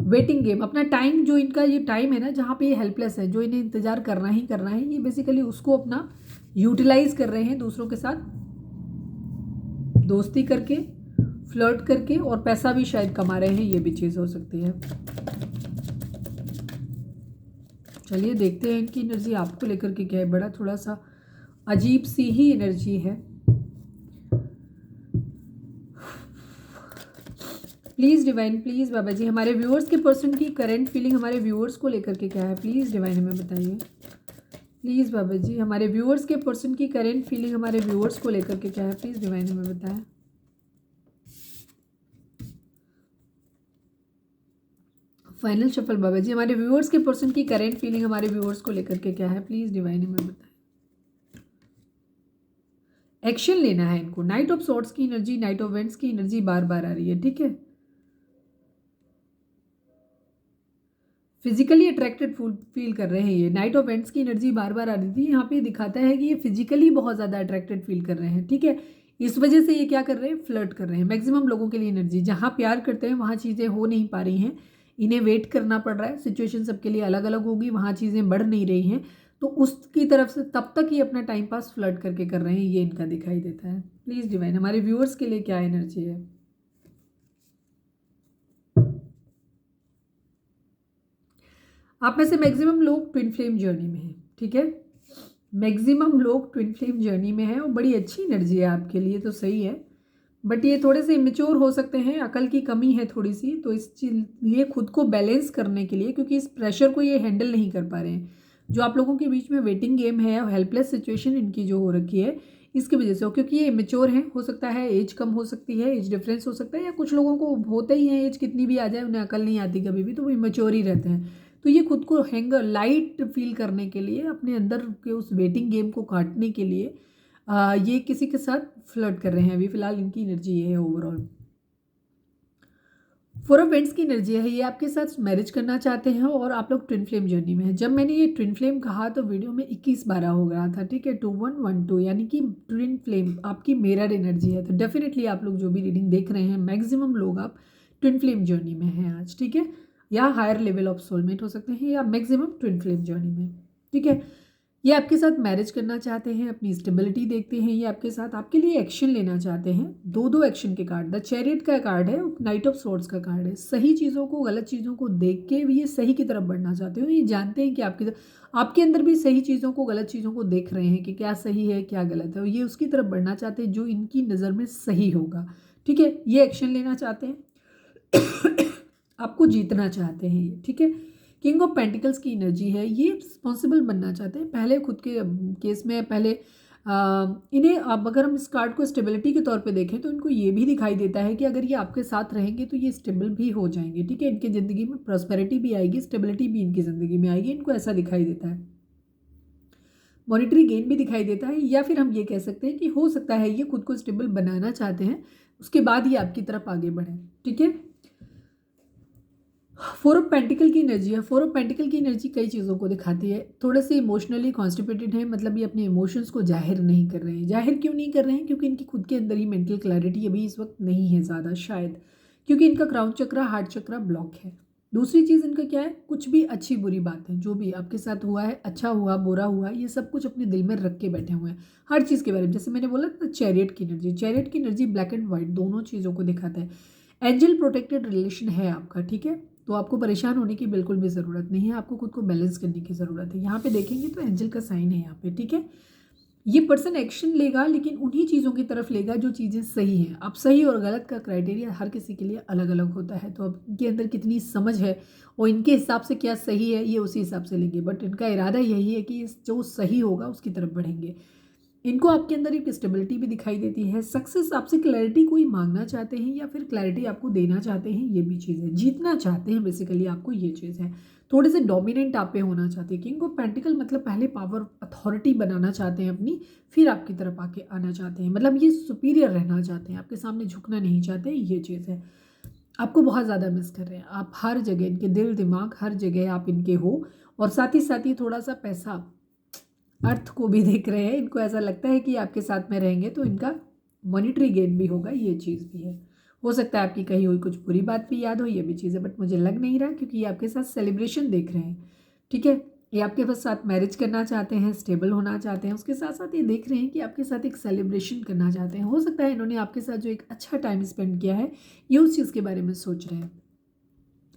वेटिंग गेम, अपना टाइम, जो इनका ये टाइम है ना जहाँ पे ये हेल्पलेस है, जो इन्हें इंतज़ार करना ही करना है, ये बेसिकली उसको अपना यूटिलाइज कर रहे हैं, दूसरों के साथ दोस्ती करके, फ्लर्ट करके, और पैसा भी शायद कमा रहे हैं, ये भी चीज़ हो सकती है। चलिए देखते हैं इनकी एनर्जी आपको लेकर के क्या है, बड़ा थोड़ा सा अजीब सी ही एनर्जी है। Please divine, please Baba ji, हमारे व्यूअर्स के पर्सन की करंट फीलिंग हमारे व्यूअर्स को लेकर के क्या है, प्लीज़ डिवाइन हमें बताइए। प्लीज़ बाबा जी, हमारे व्यूअर्स के पर्सन की करंट फीलिंग हमारे व्यूअर्स को लेकर के क्या है, प्लीज़ डिवाइन हमें बताएं। फाइनल शफल बाबा जी, हमारे व्यूअर्स के पर्सन की करंट फीलिंग हमारे व्यूअर्स को लेकर के क्या है, प्लीज़ डिवाइन हमें बताएं। एक्शन लेना है इनको। नाइट ऑफ सॉर्ड्स की एनर्जी, नाइट ऑफ वेंट्स की एनर्जी बार बार आ रही है, ठीक है। फिजिकली अट्रैक्टेड फील कर रहे हैं ये। नाइट ऑफ वेंट्स की एनर्जी बार बार आ रही थी, यहाँ पे दिखाता है कि ये फिजिकली बहुत ज़्यादा अट्रैक्टेड फील कर रहे हैं, ठीक है। इस वजह से ये क्या कर रहे हैं, फ्लर्ट कर रहे हैं। मैक्सिमम लोगों के लिए एनर्जी, जहाँ प्यार करते हैं वहाँ चीज़ें हो नहीं पा रही हैं, इन्हें वेट करना पड़ रहा है। सिचुएशन सबके लिए अलग अलग होगी, वहाँ चीज़ें बढ़ नहीं रही हैं, तो उसकी तरफ से तब तक ये अपना टाइम पास फ्लर्ट करके कर रहे हैं, ये इनका दिखाई देता है। प्लीज़ डिवाइन हमारे व्यूअर्स के लिए क्या एनर्जी है। आप में से मैक्सिमम लोग ट्विन फ्लेम जर्नी में हैं, ठीक है। मैक्सिमम लोग ट्विन फ्लेम जर्नी में हैं और बड़ी अच्छी एनर्जी है आपके लिए, तो सही है। बट ये थोड़े से इमेच्योर हो सकते हैं, अकल की कमी है थोड़ी सी, तो इस लिए खुद को बैलेंस करने के लिए, क्योंकि इस प्रेशर को ये हैंडल नहीं कर पा रहे हैं, जो आप लोगों के बीच में वेटिंग गेम है और हेल्पलेस सिचुएशन इनकी जो हो रखी है, इसकी वजह से हो, क्योंकि ये इमेच्योर हैं। हो सकता है एज कम हो सकती है, एज डिफरेंस हो सकता है, या कुछ लोगों को होते ही है, एज कितनी भी आ जाए उन्हें अकल नहीं आती कभी भी, तो वो इमेच्योर ही रहते हैं। तो ये खुद को हैंगर लाइट फील करने के लिए, अपने अंदर के उस वेटिंग गेम को काटने के लिए ये किसी के साथ फ्लर्ट कर रहे हैं। अभी फिलहाल इनकी एनर्जी ये है ओवरऑल। फोर ऑफ वेंट्स की एनर्जी है, ये आपके साथ मैरिज करना चाहते हैं और आप लोग ट्विन फ्लेम जर्नी में है। जब मैंने ये ट्विन फ्लेम कहा तो वीडियो में 21-12 हो गया था, ठीक है, 2112, यानी कि ट्विन फ्लेम आपकी मिरर एनर्जी है। तो डेफिनेटली आप लोग जो भी रीडिंग देख रहे हैं, मैक्सिमम लोग आप ट्विन फ्लेम जर्नी में हैं आज, ठीक है। या हायर लेवल ऑफ सोलमेट हो सकते हैं, या मैक्सिमम ट्विन फ्लेम जर्नी में, ठीक है। ये आपके साथ मैरिज करना चाहते हैं, अपनी स्टेबिलिटी देखते हैं, ये आपके साथ आपके लिए एक्शन लेना चाहते हैं। दो एक्शन के कार्ड, द चैरियट का कार्ड है, नाइट ऑफ स्वॉर्ड्स का कार्ड है। सही चीज़ों को, गलत चीज़ों को देख के भी ये सही की तरफ बढ़ना चाहते हो। ये जानते हैं कि आपके अंदर भी सही चीज़ों को, गलत चीज़ों को देख रहे हैं कि क्या सही है क्या गलत है, और ये उसकी तरफ बढ़ना चाहते हैं जो इनकी नज़र में सही होगा, ठीक है। ये एक्शन लेना चाहते हैं आपको जीतना चाहते हैं ये, ठीक है। किंग ऑफ पेंटिकल्स की एनर्जी है, ये रिस्पॉन्सिबल बनना चाहते हैं। पहले खुद के केस में पहले इन्हें, अब अगर हम इस कार्ड को स्टेबिलिटी के तौर पे देखें तो इनको ये भी दिखाई देता है कि अगर ये आपके साथ रहेंगे तो ये स्टेबल भी हो जाएंगे, ठीक है। इनकी ज़िंदगी में प्रॉस्पेरिटी भी आएगी, स्टेबिलिटी भी इनकी ज़िंदगी में आएगी, इनको ऐसा दिखाई देता है। मॉनिटरी गेन भी दिखाई देता है, या फिर हम ये कह सकते हैं कि हो सकता है ये खुद को स्टेबल बनाना चाहते हैं, उसके बाद ये आपकी तरफ आगे बढ़ें, ठीक है। फोर ऑफ पेंटिकल की एनर्जी है। फोर ऑफ पेंटिकल की एनर्जी कई चीज़ों को दिखाती है। थोड़े से इमोशनली कॉन्स्टिपेटेड है, मतलब ये अपने इमोशंस को जाहिर नहीं कर रहे हैं। जाहिर क्यों नहीं कर रहे हैं, क्योंकि इनकी खुद के अंदर ही मेंटल क्लैरिटी अभी इस वक्त नहीं है ज़्यादा, शायद क्योंकि इनका क्राउन चक्रा, हार्ट चक्रा ब्लॉक है। दूसरी चीज़ इनका क्या है, कुछ भी अच्छी बुरी बात है, जो भी आपके साथ हुआ है, अच्छा हुआ बुरा हुआ, ये सब कुछ अपने दिल में रख के बैठे हुए हैं हर चीज़ के बारे में। जैसे मैंने बोला था चैरियट की एनर्जी, चैरियट की एनर्जी ब्लैक एंड व्हाइट दोनों चीज़ों को दिखाता है। एंजल प्रोटेक्टेड रिलेशन है आपका, ठीक है। तो आपको परेशान होने की बिल्कुल भी ज़रूरत नहीं है, आपको खुद को बैलेंस करने की ज़रूरत है। यहाँ पे देखेंगे तो एंजल का साइन है यहाँ पे, ठीक है। ये पर्सन एक्शन लेगा, लेकिन उन्हीं चीज़ों की तरफ लेगा जो चीज़ें सही हैं। अब सही और गलत का क्राइटेरिया हर किसी के लिए अलग अलग होता है, तो अब इनके अंदर कितनी समझ है और इनके हिसाब से क्या सही है, ये उसी हिसाब से लेंगे। बट इनका इरादा यही है कि जो सही होगा उसकी तरफ बढ़ेंगे। इनको आपके अंदर एक स्टेबिलिटी भी दिखाई देती है। सक्सेस, आपसे क्लैरिटी कोई मांगना चाहते हैं या फिर क्लैरिटी आपको देना चाहते हैं, ये भी चीज़ है। जीतना चाहते हैं बेसिकली, आपको ये चीज़ है। थोड़े से डोमिनेंट आप पे होना चाहते हैं। किंग ऑफ पेंटिकल मतलब पहले पावर, अथॉरिटी बनाना चाहते हैं अपनी, फिर आपकी तरफ आके आना चाहते हैं। मतलब ये सुपीरियर रहना चाहते हैं, आपके सामने झुकना नहीं चाहते, ये चीज़ है। आपको बहुत ज़्यादा मिस कर रहे हैं, आप हर जगह, इनके दिल दिमाग हर जगह आप इनके हो। और साथ ही थोड़ा सा पैसा, अर्थ को भी देख रहे हैं। इनको ऐसा लगता है कि आपके साथ में रहेंगे तो इनका मॉनिटरी गेन भी होगा, ये चीज़ भी है। हो सकता है आपकी कही हुई कुछ बुरी बात भी याद हो, ये भी चीज़ है, बट मुझे लग नहीं रहा, क्योंकि ये आपके साथ सेलिब्रेशन देख रहे हैं, ठीक है। ये आपके साथ मैरिज करना चाहते हैं, स्टेबल होना चाहते हैं, उसके साथ साथ ये देख रहे हैं कि आपके साथ एक सेलिब्रेशन करना चाहते हैं। हो सकता है इन्होंने आपके साथ जो एक अच्छा टाइम स्पेंड किया है, ये उस चीज़ के बारे में सोच रहे हैं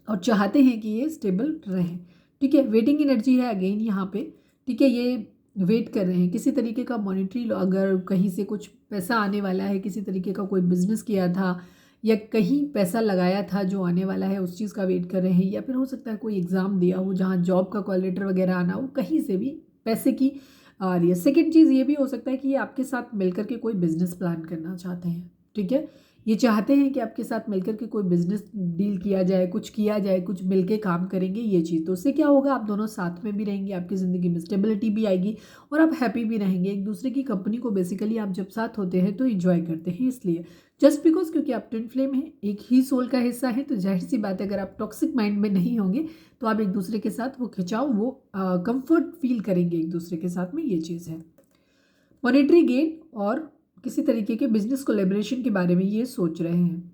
और चाहते हैं कि ये स्टेबल रहें, ठीक है। वेटिंग एनर्जी है अगेन यहाँ पे, ठीक है। ये वेट कर रहे हैं किसी तरीके का मॉनिटरी, अगर कहीं से कुछ पैसा आने वाला है, किसी तरीके का कोई बिजनेस किया था या कहीं पैसा लगाया था जो आने वाला है, उस चीज़ का वेट कर रहे हैं। या फिर हो सकता है कोई एग्ज़ाम दिया हो जहाँ जॉब का कॉल लेटर वगैरह आना हो, कहीं से भी पैसे की आ रही है। सेकेंड चीज़ ये भी हो सकता है कि ये आपके साथ मिलकर के कोई बिजनेस प्लान करना चाहते हैं, ठीक है। ये चाहते हैं कि आपके साथ मिलकर के कोई बिजनेस डील किया जाए, कुछ किया जाए, कुछ मिलके काम करेंगे ये चीज़। तो उससे क्या होगा, आप दोनों साथ में भी रहेंगे, आपकी ज़िंदगी में स्टेबिलिटी भी आएगी और आप हैप्पी भी रहेंगे। एक दूसरे की कंपनी को बेसिकली आप जब साथ होते हैं तो इंजॉय करते हैं, इसलिए जस्ट बिकॉज क्योंकि आप ट्विन फ्लेम हैं, एक ही सोल का हिस्सा है, तो जाहिर सी बात है अगर आप टॉक्सिक माइंड में नहीं होंगे तो आप एक दूसरे के साथ वो खिंचाव, वो कंफर्ट फील करेंगे एक दूसरे के साथ में, ये चीज़ है। मॉनेटरी गेन और किसी तरीके के बिजनेस कोलैबोरेशन के बारे में ये सोच रहे हैं।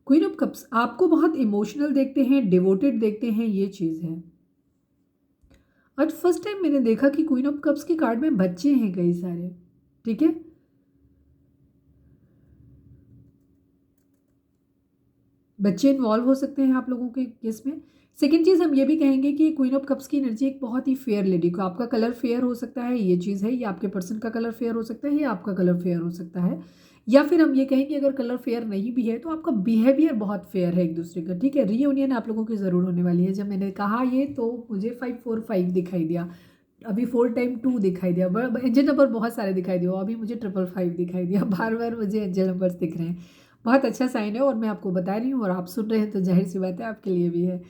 क्वीन ऑफ कप्स आपको बहुत इमोशनल देखते हैं, डिवोटेड देखते हैं, ये चीज़ है। आज फर्स्ट टाइम मैंने देखा कि क्वीन ऑफ कप्स के कार्ड में बच्चे हैं कई सारे, ठीक है। बच्चे इन्वॉल्व हो सकते हैं आप लोगों के केस में। सेकेंड चीज़ हम ये भी कहेंगे कि क्वीन ऑफ कप्स की एनर्जी एक बहुत ही फेयर लेडी को, आपका कलर फेयर हो सकता है, ये चीज़ है, या आपके पर्सन का कलर फेयर हो सकता है, या आपका कलर फेयर हो सकता है, या फिर हम ये कहेंगे अगर कलर फेयर नहीं भी है तो आपका बिहेवियर बहुत फेयर है एक दूसरे का, ठीक है। रीयूनियन आप लोगों की ज़रूर होने वाली है। जब मैंने कहा ये तो मुझे 545 दिखाई दिया, अभी 4 टाइम 2 दिखाई दिया, एंजल नंबर बहुत सारे दिखाई दिए, अभी मुझे 555 दिखाई दिया, बार बार मुझे एंजल नंबर्स दिख रहे हैं। बहुत अच्छा साइन है और मैं आपको बता रही हूँ और आप सुन रहे हैं तो जाहिर सी बात है आपके लिए भी है।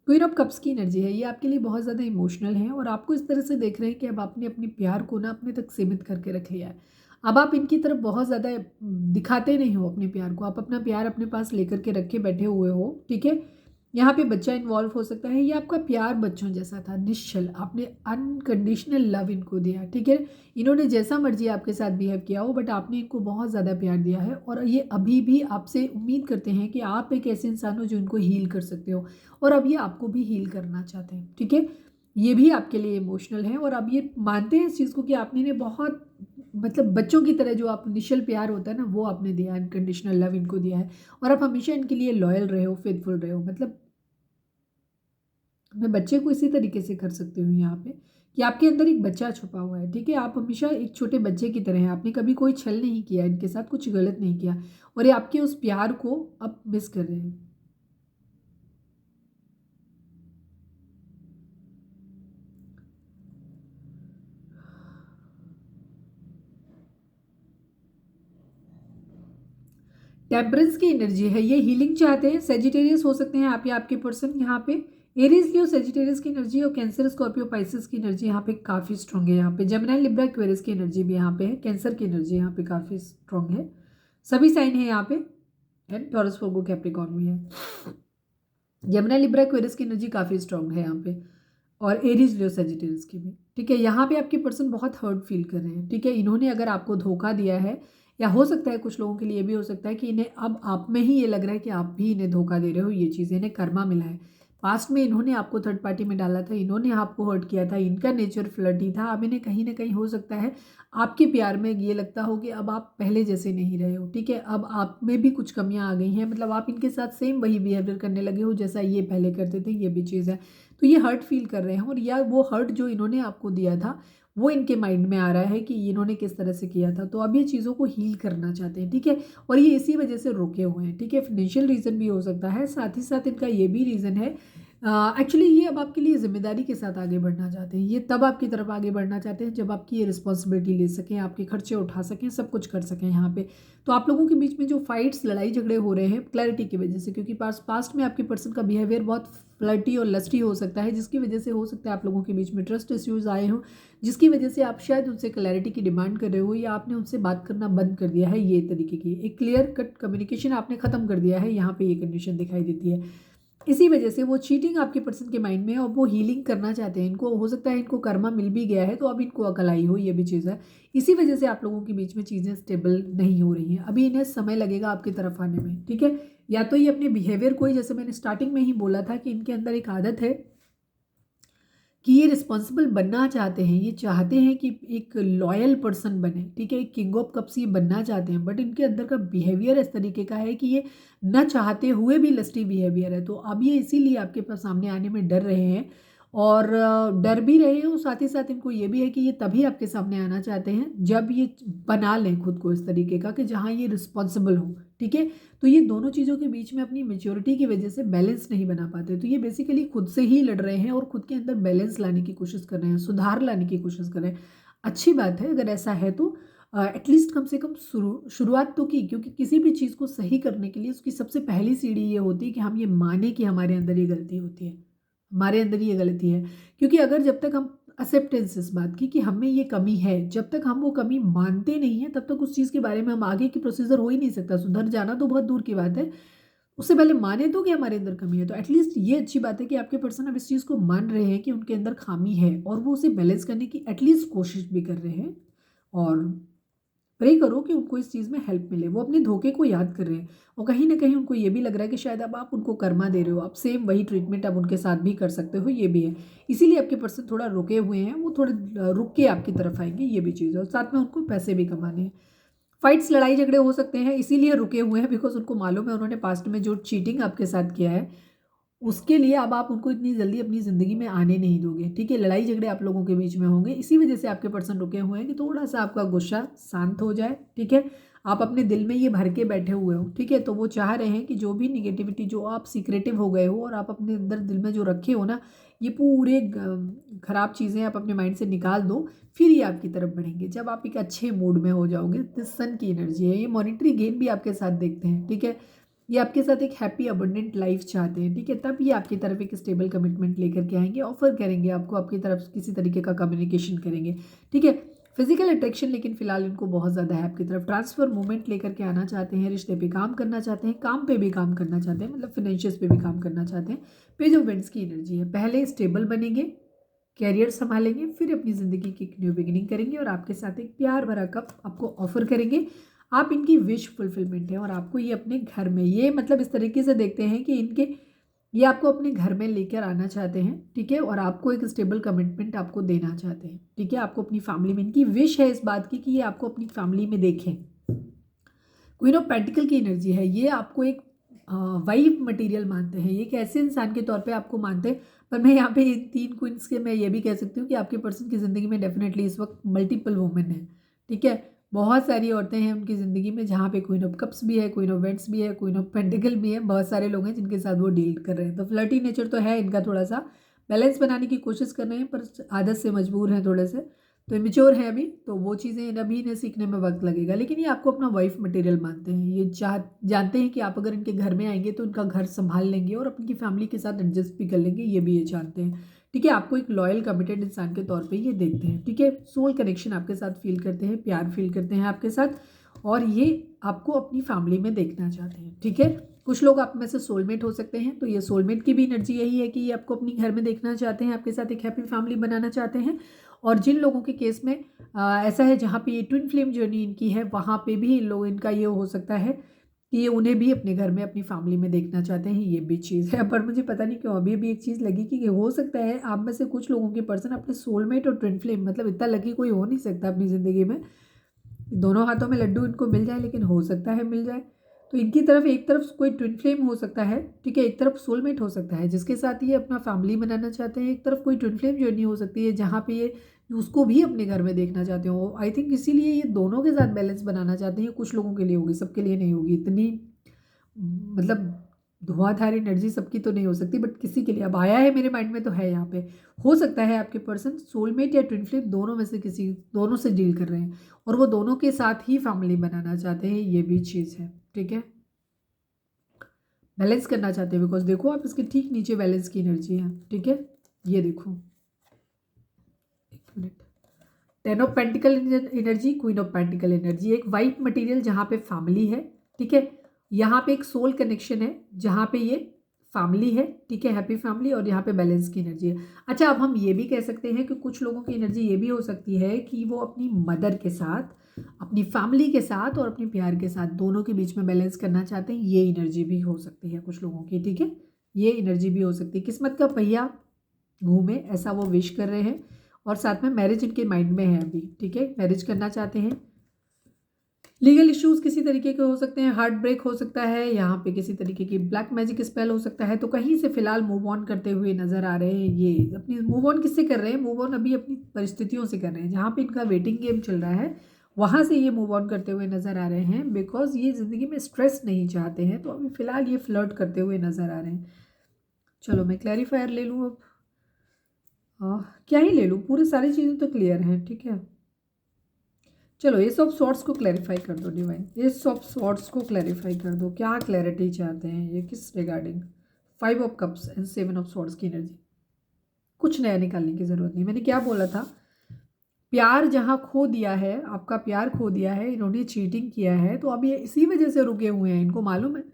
क्वीन ऑफ कप्स की एनर्जी है, ये आपके लिए बहुत ज़्यादा इमोशनल है और आपको इस तरह से देख रहे हैं कि अब आपने अपने प्यार को ना अपने तक सीमित करके रख लिया है। अब आप इनकी तरफ बहुत ज़्यादा दिखाते नहीं हो अपने प्यार को, आप अपना प्यार अपने पास लेकर के रखे बैठे हुए हो, ठीक है। यहाँ पे बच्चा इन्वॉल्व हो सकता है, ये आपका प्यार बच्चों जैसा था, निश्चल, आपने अनकंडीशनल लव इनको दिया, ठीक है। इन्होंने जैसा मर्जी आपके साथ बिहेव किया हो बट आपने इनको बहुत ज़्यादा प्यार दिया है और ये अभी भी आपसे उम्मीद करते हैं कि आप एक ऐसे इंसान हो जो इनको हील कर सकते हो और अब ये आपको भी हील करना चाहते हैं, ठीक है। ये भी आपके लिए इमोशनल है और अब ये मानते हैं इस चीज़ को कि आपने इन्हें बहुत, मतलब बच्चों की तरह जो आप इनिशियल प्यार होता है ना वो आपने दिया, अनकंडीशनल लव इनको दिया है और आप हमेशा इनके लिए लॉयल रहे हो, फेथफुल रहे हो। मतलब मैं बच्चे को इसी तरीके से कर सकती हूँ यहाँ पे कि आपके अंदर एक बच्चा छुपा हुआ है, ठीक है। आप हमेशा एक छोटे बच्चे की तरह हैं, आपने कभी कोई छल नहीं किया इनके साथ, कुछ गलत नहीं किया और ये आपके उस प्यार को अब मिस कर रहे हैं। टेम्परेंस की एनर्जी है, ये हीलिंग चाहते हैं। सेजिटेरियस हो सकते हैं आप या आपके पर्सन यहाँ पे। एरीज लियो सेजिटेरियस की एनर्जी और कैंसर स्कॉर्पियो पाइसेस की एनर्जी यहाँ पे काफ़ी स्ट्रॉन्ग है। यहाँ पे जेमिनी लिब्रा एक्वेरियस की एनर्जी भी यहाँ पे है, कैंसर की एनर्जी यहाँ पे काफ़ी स्ट्रॉन्ग है। सभी साइन है यहाँ पे एंड टॉरस वर्गो कैप्रिकॉर्न भी है। जेमिनी लिब्रा एक्वेरियस की एनर्जी काफ़ी स्ट्रॉन्ग है यहाँ पे और एरीज लियो सेजिटेरियस की भी, ठीक है। यहाँ पे आपके पर्सन बहुत हर्ट फील कर रहे हैं, ठीक है। इन्होंने अगर आपको धोखा दिया है या हो सकता है कुछ लोगों के लिए भी हो सकता है कि इन्हें अब आप में ही ये लग रहा है कि आप भी इन्हें धोखा दे रहे हो, ये चीज़ इन्हें कर्मा मिला है। पास्ट में इन्होंने आपको थर्ड पार्टी में डाला था, इन्होंने आपको हर्ट किया था, इनका नेचर फ्लर्टी था। अब इन्हें कहीं ना कहीं हो सकता है आपके प्यार में ये लगता हो कि अब आप पहले जैसे नहीं रहे हो, ठीक है। अब आप में भी कुछ कमियां आ गई हैं, मतलब आप इनके साथ सेम वही बिहेवियर करने लगे हो जैसा ये पहले करते थे, ये भी चीज़ है। तो ये हर्ट फील कर रहे हैं और या वो हर्ट जो इन्होंने आपको दिया था वो इनके माइंड में आ रहा है कि इन्होंने किस तरह से किया था, तो अब ये चीज़ों को हील करना चाहते हैं, ठीक है। और ये इसी वजह से रुके हुए हैं, ठीक है। फाइनेंशियल रीज़न भी हो सकता है, साथ ही साथ इनका ये भी रीज़न है एक्चुअली ये अब आपके लिए जिम्मेदारी के साथ आगे बढ़ना चाहते हैं। ये तब आपकी तरफ आगे बढ़ना चाहते हैं जब आपकी ये रिस्पॉन्सिबिलिटी ले सकें, आपके खर्चे उठा सकें, सब कुछ कर सकें यहाँ पे। तो आप लोगों के बीच में जो फाइट्स, लड़ाई झगड़े हो रहे हैं क्लैरिटी की वजह से, क्योंकि पास्ट में आपके पर्सन का बिहेवियर बहुत फ्लर्टी और लस्टी हो सकता है, जिसकी वजह से हो सकता है आप लोगों के बीच में ट्रस्ट इश्यूज आए हों, जिसकी वजह से आप शायद उनसे क्लैरिटी की डिमांड कर रहे हो या आपने उनसे बात करना बंद कर दिया है। ये तरीके की एक क्लियर कट कम्युनिकेशन आपने ख़त्म कर दिया है, यहाँ पे ये कंडीशन दिखाई देती है। इसी वजह से वो चीटिंग आपके पर्सन के माइंड में है और वो हीलिंग करना चाहते हैं। इनको हो सकता है इनको कर्मा मिल भी गया है तो अब इनको अकल आई हो, ये भी चीज़ है। इसी वजह से आप लोगों के बीच में चीज़ें स्टेबल नहीं हो रही हैं, अभी इन्हें समय लगेगा आपकी तरफ आने में, ठीक है। या तो ये अपने बिहेवियर को ही, जैसे मैंने स्टार्टिंग में ही बोला था कि इनके अंदर एक आदत है कि ये रिस्पॉन्सिबल बनना चाहते हैं, ये चाहते हैं कि एक लॉयल पर्सन बने, ठीक है। एक किंग ऑफ कप्स ये बनना चाहते हैं बट इनके अंदर का बिहेवियर इस तरीके का है कि ये न चाहते हुए भी लस्टी बिहेवियर है। तो अब ये इसीलिए आपके पास सामने आने में डर रहे हैं और डर भी रहे हो, साथ ही साथ इनको ये भी है कि ये तभी आपके सामने आना चाहते हैं जब ये बना लें खुद को इस तरीके का कि जहाँ ये रिस्पॉन्सिबल हो। ठीक है, तो ये दोनों चीज़ों के बीच में अपनी मेच्योरिटी की वजह से बैलेंस नहीं बना पाते, तो ये बेसिकली खुद से ही लड़ रहे हैं और खुद के अंदर बैलेंस लाने की कोशिश कर रहे हैं, सुधार लाने की कोशिश कर रहे हैं। अच्छी बात है अगर ऐसा है तो एटलीस्ट कम से कम शुरुआत तो की, क्योंकि किसी भी चीज़ को सही करने के लिए उसकी सबसे पहली सीढ़ी ये होती है कि हम ये माने कि हमारे अंदर ये गलती होती है, हमारे अंदर ये गलती है। क्योंकि अगर जब तक हम एक्सेप्टेंस इस बात की कि हमें ये कमी है, जब तक हम वो कमी मानते नहीं हैं तब तक उस चीज़ के बारे में हम आगे की प्रोसीजर हो ही नहीं सकता। सुधर जाना तो बहुत दूर की बात है, उससे पहले माने तो कि हमारे अंदर कमी है। तो एटलीस्ट ये अच्छी बात है कि आपके पर्सन अब इस चीज़ को मान रहे हैं कि उनके अंदर खामी है और वो उसे बैलेंस करने की एटलीस्ट कोशिश भी कर रहे हैं। और प्रे करो कि उनको इस चीज़ में हेल्प मिले, वो अपने धोखे को याद कर रहे हैं और कहीं ना कहीं उनको ये भी लग रहा है कि शायद अब आप उनको कर्मा दे रहे हो, आप सेम वही ट्रीटमेंट आप उनके साथ भी कर सकते हो, ये भी है। इसीलिए आपके पर्सन थोड़ा रुके हुए हैं, वो थोड़े रुक के आपकी तरफ आएंगे, ये भी चीज़ है। और साथ में उनको पैसे भी कमाने हैं, फाइट्स लड़ाई झगड़े हो सकते हैं, इसीलिए रुके हुए हैं बिकॉज उनको मालूम है उन्होंने पास्ट में जो चीटिंग आपके साथ किया है उसके लिए अब आप उनको इतनी जल्दी अपनी ज़िंदगी में आने नहीं दोगे। ठीक है, लड़ाई झगड़े आप लोगों के बीच में होंगे, इसी वजह से आपके पर्सन रुके हुए हैं कि थोड़ा सा आपका गुस्सा शांत हो जाए। ठीक है, आप अपने दिल में ये भर के बैठे हुए हो, ठीक है, तो वो चाह रहे हैं कि जो भी निगेटिविटी, जो आप सीक्रेटिव हो गए हो और आप अपने अंदर दिल में जो रखे हो ना, ये पूरे खराब चीज़ें आप अपने माइंड से निकाल दो, फिर ये आपकी तरफ बढ़ेंगे जब आप एक अच्छे मूड में हो जाओगे। सन की एनर्जी है, ये मॉनिटरी गेन भी आपके साथ देखते हैं। ठीक है, ये आपके साथ एक हैप्पी अबंडेंट लाइफ चाहते हैं। ठीक है, तब ये आपकी तरफ एक स्टेबल कमिटमेंट लेकर के आएंगे, ऑफर करेंगे आपको, आपकी तरफ किसी तरीके का कम्युनिकेशन करेंगे। ठीक है, फिजिकल अट्रैक्शन लेकिन फिलहाल इनको बहुत ज़्यादा है आपकी तरफ, ट्रांसफर मूवमेंट लेकर के आना चाहते हैं, रिश्ते पे काम करना चाहते हैं, काम पे भी काम करना चाहते हैं, मतलब फाइनेंशियल्स पे भी काम करना चाहते हैं। पेज ऑफ वेंट्स की एनर्जी है, पहले स्टेबल बनेंगे, कैरियर संभालेंगे, फिर अपनी ज़िंदगी की एक न्यू बिगिनिंग करेंगे और आपके साथ एक प्यार भरा कप आपको ऑफर करेंगे। आप इनकी विश फुलफिलमेंट है और आपको ये अपने घर में, ये मतलब इस तरीके से देखते हैं कि इनके ये आपको अपने घर में लेकर आना चाहते हैं। ठीक है, और आपको एक स्टेबल कमिटमेंट आपको देना चाहते हैं। ठीक है, आपको अपनी फैमिली में, इनकी विश है इस बात की कि ये आपको अपनी फैमिली में देखें। क्वीन ऑफ पेंटिकल की एनर्जी है, ये आपको एक वाइफ मटेरियल मानते हैं, ये एक ऐसे इंसान के तौर पे आपको मानते हैं। पर मैं यहाँ पे तीन क्वींस के मैं ये भी कह सकती हूँ कि आपके पर्सन की ज़िंदगी में डेफिनेटली इस वक्त मल्टीपल वुमेन है। ठीक है, बहुत सारी औरतें हैं उनकी ज़िंदगी में, जहाँ पे क्वीन ऑफ कप्स भी है, क्वीन ऑफ वेंट्स भी है, क्वीन ऑफ पेंटिकल भी है, बहुत सारे लोग हैं जिनके साथ वो डील कर रहे हैं। तो फ्लर्टी नेचर तो है इनका, थोड़ा सा बैलेंस बनाने की कोशिश कर रहे हैं पर आदत से मजबूर हैं थोड़े से, तो इमेच्योर है अभी, तो वो चीज़ें अभी इन्हें सीखने में वक्त लगेगा। लेकिन ये आपको अपना वाइफ मटेरियल मानते हैं, ये जानते हैं कि आप अगर इनके घर में आएंगे तो इनका घर संभाल लेंगे और अपनी फैमिली के साथ एडजस्ट भी कर लेंगे, ये भी ये जानते हैं। ठीक है, आपको एक लॉयल कमिटेड इंसान के तौर पे ये देखते हैं। ठीक है, सोल कनेक्शन आपके साथ फील करते हैं, प्यार फील करते हैं आपके साथ, और ये आपको अपनी फैमिली में देखना चाहते हैं। ठीक है, कुछ लोग आप में से सोलमेट हो सकते हैं, तो ये सोलमेट की भी एनर्जी यही है कि ये आपको अपनी घर में देखना चाहते हैं, आपके साथ एक हैप्पी फैमिली बनाना चाहते हैं। और जिन लोगों के केस में ऐसा है जहाँ पे ये ट्विन फ्लेम जर्नी इनकी है, वहाँ पे भी इनका ये हो सकता है कि ये उन्हें भी अपने घर में अपनी फैमिली में देखना चाहते हैं, ये भी चीज़ है। पर मुझे पता नहीं क्यों अभी भी एक चीज़ लगी कि हो सकता है आप में से कुछ लोगों के पर्सन अपने सोलमेट और ट्विन फ्लेम, मतलब इतना लकी कोई हो नहीं सकता अपनी ज़िंदगी में, दोनों हाथों में लड्डू इनको मिल जाए, लेकिन हो सकता है मिल जाए। तो इनकी तरफ एक तरफ कोई ट्विन फ्लेम हो सकता है, ठीक है, एक तरफ सोलमेट हो सकता है जिसके साथ ये अपना फैमिली बनाना चाहते हैं, एक तरफ कोई ट्विन फ्लेम जर्नी हो सकती है जहाँ पे ये उसको भी अपने घर में देखना चाहते हो। आई थिंक इसीलिए ये दोनों के साथ बैलेंस बनाना चाहते हैं। कुछ लोगों के लिए होगी, सबके लिए नहीं होगी इतनी, मतलब धुआंधार एनर्जी सबकी तो नहीं हो सकती, बट किसी के लिए अब आया है मेरे माइंड में तो है। यहाँ पे हो सकता है आपके पर्सन सोलमेट या ट्विन फ्लेम दोनों में से किसी, दोनों से डील कर रहे हैं और वो दोनों के साथ ही फैमिली बनाना चाहते हैं, ये भी चीज़ है। ठीक है, बैलेंस करना चाहते हैं, बिकॉज देखो आप इसके ठीक नीचे बैलेंस की एनर्जी है। ठीक है, ये देखो, एक minute, 10 of pentacle energy, queen of pentacle energy, एक वाइट मटेरियल जहाँ पे फैमिली है। ठीक है, यहाँ पे एक सोल कनेक्शन है जहाँ पे ये फैमिली है। ठीक है, हैप्पी फैमिली, और यहाँ पे बैलेंस की एनर्जी है। अच्छा, अब हम ये भी कह सकते हैं कि कुछ लोगों की एनर्जी ये भी हो सकती है कि वो अपनी मदर के साथ, अपनी फैमिली के साथ और अपने प्यार के साथ दोनों के बीच में बैलेंस करना चाहते हैं, ये एनर्जी भी हो सकती है कुछ लोगों की। ठीक है, ये एनर्जी भी हो सकती है, किस्मत का पहिया घूमे ऐसा वो विश कर रहे हैं, और साथ में मैरिज इनके माइंड में है अभी। ठीक है, मैरिज करना चाहते हैं, लीगल इश्यूज किसी तरीके के हो सकते हैं, हार्ट ब्रेक हो सकता है, यहाँ पे किसी तरीके की ब्लैक मैजिक स्पेल हो सकता है। तो कहीं से फिलहाल मूव ऑन करते हुए नजर आ रहे हैं ये। अपनी मूव ऑन किससे कर रहे हैं? मूव ऑन अभी अपनी परिस्थितियों से कर रहे हैं। जहाँ पे इनका वेटिंग गेम चल रहा है वहाँ से ये मूव ऑन करते हुए नजर आ रहे हैं, बिकॉज ये ज़िंदगी में स्ट्रेस नहीं चाहते हैं। तो अभी फिलहाल ये फ्लर्ट करते हुए नजर आ रहे हैं। चलो मैं क्लैरिफायर ले लूँ अब। क्या ही ले लूँ, पूरी सारी चीज़ें तो क्लियर हैं। ठीक है, चलो एस ऑफ स्वॉर्ड्स को क्लैरिफाई कर दो डिवाइन। एस ऑफ स्वॉर्ड्स को क्लैरिफाई कर दो, क्या क्लैरिटी चाहते हैं ये, किस regarding? 5 of cups and 7 of swords की एनर्जी। कुछ नया निकालने की ज़रूरत नहीं। मैंने क्या बोला था? प्यार जहाँ खो दिया है, आपका प्यार खो दिया है, इन्होंने चीटिंग किया है, तो अब ये इसी वजह से रुके हुए हैं। इनको मालूम है,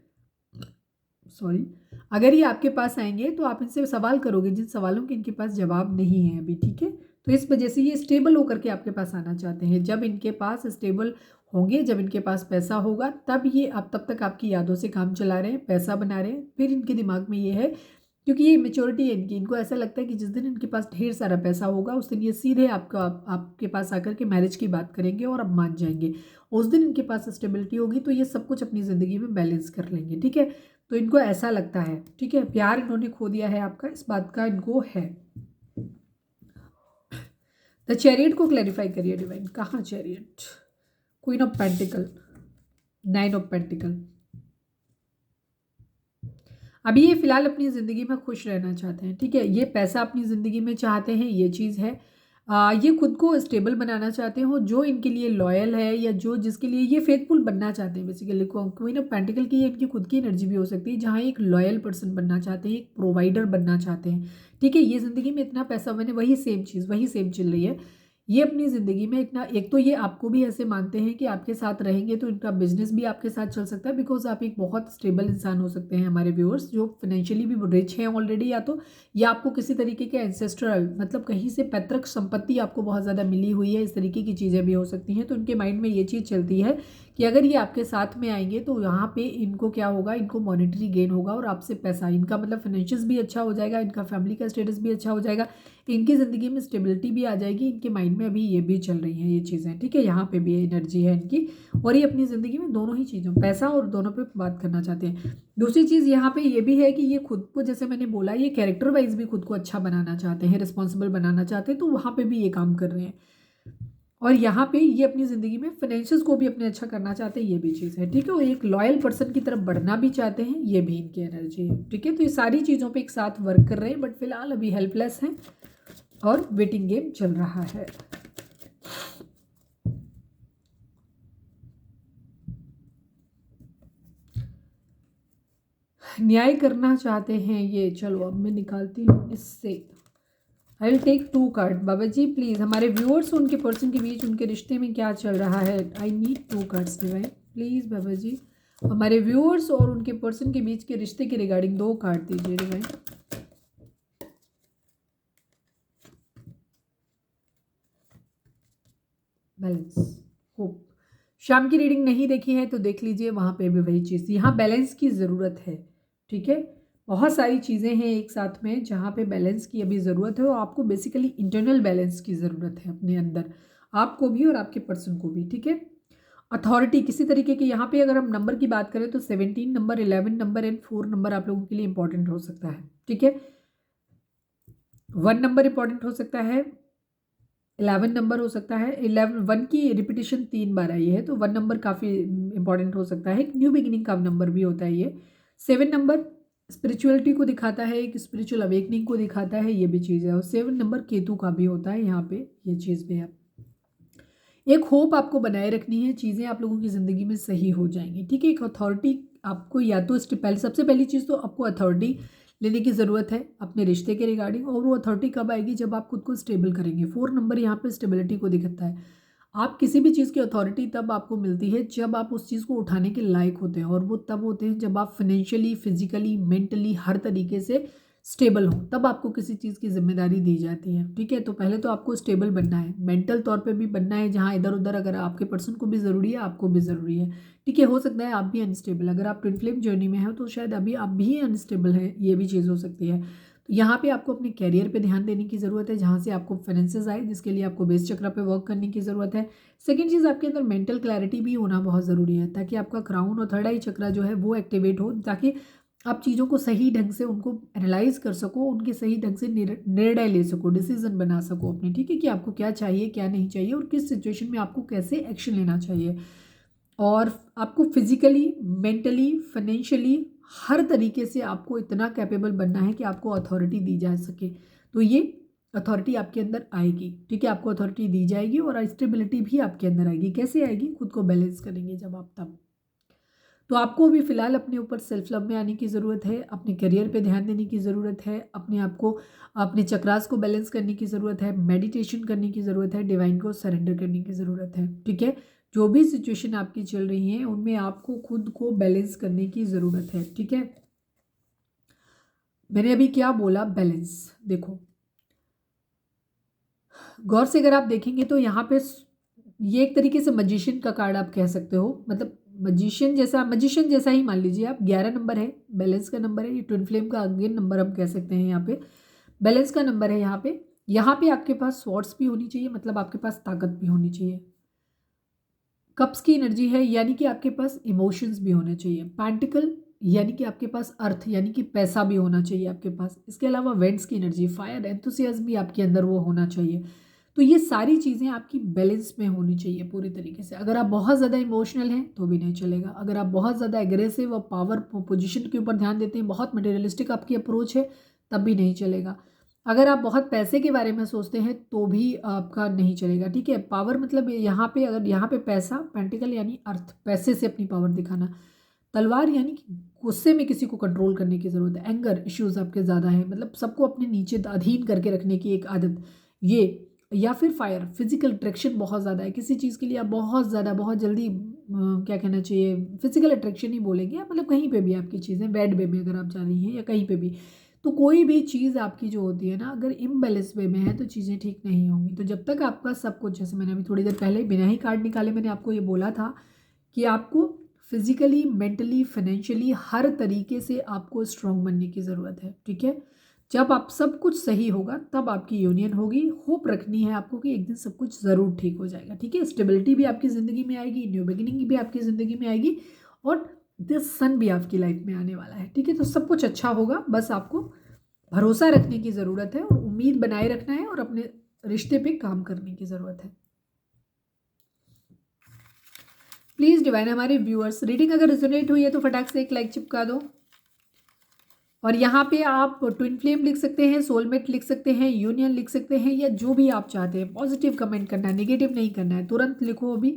सॉरी, अगर ये आपके पास आएंगे तो आप इनसे सवाल करोगे जिन सवालों के इनके पास जवाब नहीं है अभी। ठीक है, तो इस वजह से ये स्टेबल होकर के आपके पास आना चाहते हैं। जब इनके पास स्टेबल होंगे, जब इनके पास पैसा होगा, तब ये आप तब तक आपकी यादों से काम चला रहे हैं, पैसा बना रहे हैं। फिर इनके दिमाग में ये है, क्योंकि ये मेच्योरिटी है इनकी, इनको ऐसा लगता है कि जिस दिन इनके पास ढेर सारा पैसा होगा उस दिन ये सीधे आपके पास आकर के मैरिज की बात करेंगे और अब मान जाएंगे। उस दिन इनके पास स्टेबिलिटी होगी तो ये सब कुछ अपनी ज़िंदगी में बैलेंस कर लेंगे। ठीक है, तो इनको ऐसा लगता है। ठीक है, प्यार इन्होंने खो दिया है आपका, इस बात का इनको है। द चैरियट को क्लैरिफाई करिए डिवाइन। कहाँ chariot? Queen of pentacle, 9 of pentacle. अभी ये फिलहाल अपनी ज़िंदगी में खुश रहना चाहते हैं। ठीक है, ये पैसा अपनी ज़िंदगी में चाहते हैं, ये चीज़ है। ये खुद को स्टेबल बनाना चाहते हो, जो इनके लिए लॉयल है या जो जिसके लिए ये फेथफुल बनना चाहते हैं। बेसिकली क्वीन ऑफ पेंटिकल की इनकी खुद की एनर्जी भी हो सकती है, जहाँ एक लॉयल पर्सन बनना चाहते हैं, एक प्रोवाइडर बनना चाहते हैं। ठीक है, ये ज़िंदगी में इतना पैसा, मैंने वही सेम चल रही है। ये अपनी ज़िंदगी में इतना, एक तो ये आपको भी ऐसे मानते हैं कि आपके साथ रहेंगे तो इनका बिजनेस भी आपके साथ चल सकता है, बिकॉज आप एक बहुत स्टेबल इंसान हो सकते हैं हमारे व्यूअर्स, जो फाइनेंशियली भी रिच हैं ऑलरेडी, या आपको किसी तरीके के एंसेस्ट्रल, मतलब कहीं से पैतृक संपत्ति आपको बहुत ज़्यादा मिली हुई है। इस तरीके की चीज़ें भी हो सकती हैं। तो इनके माइंड में ये चीज़ चलती है कि अगर ये आपके साथ में आएंगे तो यहाँ पे इनको क्या होगा, इनको मॉनेटरी गेन होगा और आपसे पैसा, इनका मतलब फाइनेंशियल्स भी अच्छा हो जाएगा, इनका फैमिली का स्टेटस भी अच्छा हो जाएगा, इनकी ज़िंदगी में स्टेबिलिटी भी आ जाएगी। इनके माइंड में अभी ये भी चल रही हैं ये चीज़ें। ठीक है, यहाँ पे भी एनर्जी है इनकी, और ये अपनी ज़िंदगी में दोनों ही चीज़ों, पैसा और दोनों पे बात करना चाहते हैं। दूसरी चीज़ यहाँ पे ये भी है कि ये खुद को, जैसे मैंने बोला, ये कैरेक्टर वाइज भी खुद को अच्छा बनाना चाहते हैं, रिस्पॉन्सिबल बनाना चाहते हैं, तो वहाँ पे भी ये काम कर रहे हैं। और यहाँ पे ये अपनी ज़िंदगी में फाइनेंशियल्स को भी अपने अच्छा करना चाहते हैं, ये भी चीज़ है। ठीक है, और एक लॉयल पर्सन की तरफ बढ़ना भी चाहते हैं, ये भी इनकी एनर्जी है। ठीक है, तो ये सारी चीज़ों पे एक साथ वर्क कर रहे हैं, बट फिलहाल अभी हेल्पलेस हैं और वेटिंग गेम चल रहा है। न्याय करना चाहते हैं ये। चलो अब मैं निकालती हूँ इससे। I will take 2 card. Baba ji please, हमारे व्यूअर्स उनके पर्सन के बीच, उनके रिश्ते में क्या चल रहा है? I need 2 cards divine please. Baba ji, हमारे व्यूअर्स और उनके पर्सन के बीच के रिश्ते के रिगार्डिंग 2 कार्ड दीजिए डिवाइन। Balance, hope. शाम की रीडिंग नहीं देखी है तो देख लीजिए, वहाँ पे भी वही चीज़, यहाँ बैलेंस की ज़रूरत है। ठीक है, बहुत सारी चीज़ें हैं एक साथ में जहाँ पे बैलेंस की अभी ज़रूरत है, और आपको बेसिकली इंटरनल बैलेंस की ज़रूरत है अपने अंदर, आपको भी और आपके पर्सन को भी। ठीक है, अथॉरिटी किसी तरीके की, यहाँ पे अगर हम नंबर की बात करें तो 17 नंबर, 11 नंबर एंड 4 नंबर आप लोगों के लिए इंपॉर्टेंट हो सकता है। ठीक है, 1 नंबर इंपॉर्टेंट हो सकता है, 11 नंबर हो सकता है। 1 की रिपीटिशन 3 बार आई है, तो 1 नंबर काफ़ी इंपॉर्टेंट हो सकता है, एक न्यू बिगिनिंग का नंबर भी होता है ये। 7 नंबर स्पिरिचुअलिटी को दिखाता है, एक स्पिरिचुअल अवेकनिंग को दिखाता है, ये भी चीज़ है। और 7 नंबर केतु का भी होता है यहाँ पे, ये चीज़ भी है। एक होप आपको बनाए रखनी है, चीज़ें आप लोगों की ज़िंदगी में सही हो जाएंगी। ठीक है, एक अथॉरिटी आपको, या तो सबसे पहली चीज़ तो आपको अथॉरिटी लेने की ज़रूरत है अपने रिश्ते के रिगार्डिंग, और वो अथॉरिटी कब आएगी? जब आप खुद को स्टेबल करेंगे। 4 नंबर यहाँ पे स्टेबिलिटी को दिखाता है। आप किसी भी चीज़ की अथॉरिटी तब आपको मिलती है जब आप उस चीज़ को उठाने के लायक होते हैं, और वो तब होते हैं जब आप फाइनेंशियली, फिजिकली, मेंटली हर तरीके से स्टेबल हो, तब आपको किसी चीज़ की जिम्मेदारी दी जाती है। ठीक है, तो पहले तो आपको स्टेबल बनना है, मेंटल तौर पे भी बनना है, जहाँ इधर उधर अगर आपके पर्सन को भी ज़रूरी है, आपको भी ज़रूरी है। ठीक है, हो सकता है आप भी अनस्टेबल, अगर आप ट्विन फ्लेम जर्नी में हो तो शायद अभी आप भी अनस्टेबल हैं, ये भी चीज़ हो सकती है। यहाँ पे आपको अपने कैरियर पे ध्यान देने की ज़रूरत है, जहाँ से आपको फाइनेंसेस आए, जिसके लिए आपको बेस चक्र पे वर्क करने की ज़रूरत है। सेकंड चीज़, आपके अंदर मेंटल क्लैरिटी भी होना बहुत ज़रूरी है, ताकि आपका क्राउन और थर्ड आई चक्र जो है वो एक्टिवेट हो, ताकि आप चीज़ों को सही ढंग से उनको एनालाइज कर सको, उनके सही ढंग से निर्णय ले सको, डिसीजन बना सको अपने, ठीक है, कि आपको क्या चाहिए क्या नहीं चाहिए और किस सिचुएशन में आपको कैसे एक्शन लेना चाहिए। और आपको फिजिकली, मेंटली, फाइनेंशियली हर तरीके से आपको इतना कैपेबल बनना है कि आपको अथॉरिटी दी जा सके। तो ये अथॉरिटी आपके अंदर आएगी, ठीक है, आपको अथॉरिटी दी जाएगी और स्टेबिलिटी भी आपके अंदर आएगी। कैसे आएगी? खुद को बैलेंस करेंगे जब आप तब। तो आपको भी फिलहाल अपने ऊपर सेल्फ लव में आने की ज़रूरत है, अपने करियर पे ध्यान देने की ज़रूरत है, अपने आप को, अपने चक्रास को बैलेंस करने की ज़रूरत है, मेडिटेशन करने की ज़रूरत है, डिवाइन को सरेंडर करने की ज़रूरत है, ठीक है। जो भी सिचुएशन आपकी चल रही है उनमें आपको खुद को बैलेंस करने की ज़रूरत है, ठीक है। मैंने अभी क्या बोला? बैलेंस। देखो, गौर से अगर आप देखेंगे तो यहाँ पे ये एक तरीके से मजिशियन का कार्ड आप कह सकते हो, मतलब मजिशियन जैसा ही मान लीजिए आप। 11 नंबर है, बैलेंस का नंबर है, ये ट्विन फ्लेम का अगेन नंबर हम कह सकते हैं। यहाँ पे बैलेंस का नंबर है। यहाँ पे आपके पास स्वॉर्ड्स भी होनी चाहिए, मतलब आपके पास ताकत भी होनी चाहिए। कप्स की एनर्जी है, यानी कि आपके पास इमोशंस भी होने चाहिए। पैंटिकल यानी कि आपके पास अर्थ यानी कि पैसा भी होना चाहिए आपके पास। इसके अलावा वेंट्स की एनर्जी, फायर, एंथुसियाज्म भी आपके अंदर वो होना चाहिए। तो ये सारी चीज़ें आपकी बैलेंस में होनी चाहिए पूरी तरीके से। अगर आप बहुत ज़्यादा इमोशनल हैं तो भी नहीं चलेगा। अगर आप बहुत ज़्यादा एग्रेसिव और पावर पोजिशन के ऊपर ध्यान देते हैं, बहुत मटेरियलिस्टिक आपकी अप्रोच है, तब भी नहीं चलेगा। अगर आप बहुत पैसे के बारे में सोचते हैं तो भी आपका नहीं चलेगा, ठीक है। पावर मतलब यहाँ पे, अगर यहाँ पे पैसा, पेंटिकल यानी अर्थ, पैसे से अपनी पावर दिखाना। तलवार यानी कि गुस्से में किसी को कंट्रोल करने की ज़रूरत है। एंगर इश्यूज आपके ज़्यादा है, मतलब सबको अपने नीचे अधीन करके रखने की एक आदत, ये। या फिर फायर, फिजिकल अट्रैक्शन बहुत ज़्यादा है किसी चीज़ के लिए, आप बहुत ज़्यादा, बहुत जल्दी, क्या कहना चाहिए, फिजिकल अट्रैक्शन ही बोलेंगे आप, मतलब कहीं पे भी आपकी चीज़ें, बेड वे में अगर आप जा रही हैं या कहीं पे भी, तो कोई भी चीज़ आपकी जो होती है ना, अगर इम्बैलेंस वे में है तो चीज़ें ठीक नहीं होंगी। तो जब तक आपका सब कुछ, जैसे मैंने अभी थोड़ी देर पहले बिना ही कार्ड निकाले मैंने आपको ये बोला था कि आपको फिजिकली, मेंटली, फाइनेंशियली हर तरीके से आपको स्ट्रांग बनने की ज़रूरत है, ठीक है। जब आप सब कुछ सही होगा तब आपकी यूनियन होगी। होप रखनी है आपको कि एक दिन सब कुछ ज़रूर ठीक हो जाएगा, ठीक है। स्टेबिलिटी भी आपकी ज़िंदगी में आएगी, न्यू बिगिनिंग भी आपकी ज़िंदगी में आएगी और द सन भी आपकी लाइफ में आने वाला है, ठीक है। तो सब कुछ अच्छा होगा, बस आपको भरोसा रखने की ज़रूरत है और उम्मीद बनाए रखना है और अपने रिश्ते पे काम करने की ज़रूरत है। प्लीज़ डिवाइन, हमारे व्यूअर्स, रीडिंग अगर रिजोनेट हुई है तो फटाक से एक लाइक चिपका दो। और यहाँ पे आप ट्विन फ्लेम लिख सकते हैं, सोलमेट लिख सकते हैं, यूनियन लिख सकते हैं, या जो भी आप चाहते हैं। पॉजिटिव कमेंट करना है, नेगेटिव नहीं करना है, तुरंत लिखो अभी,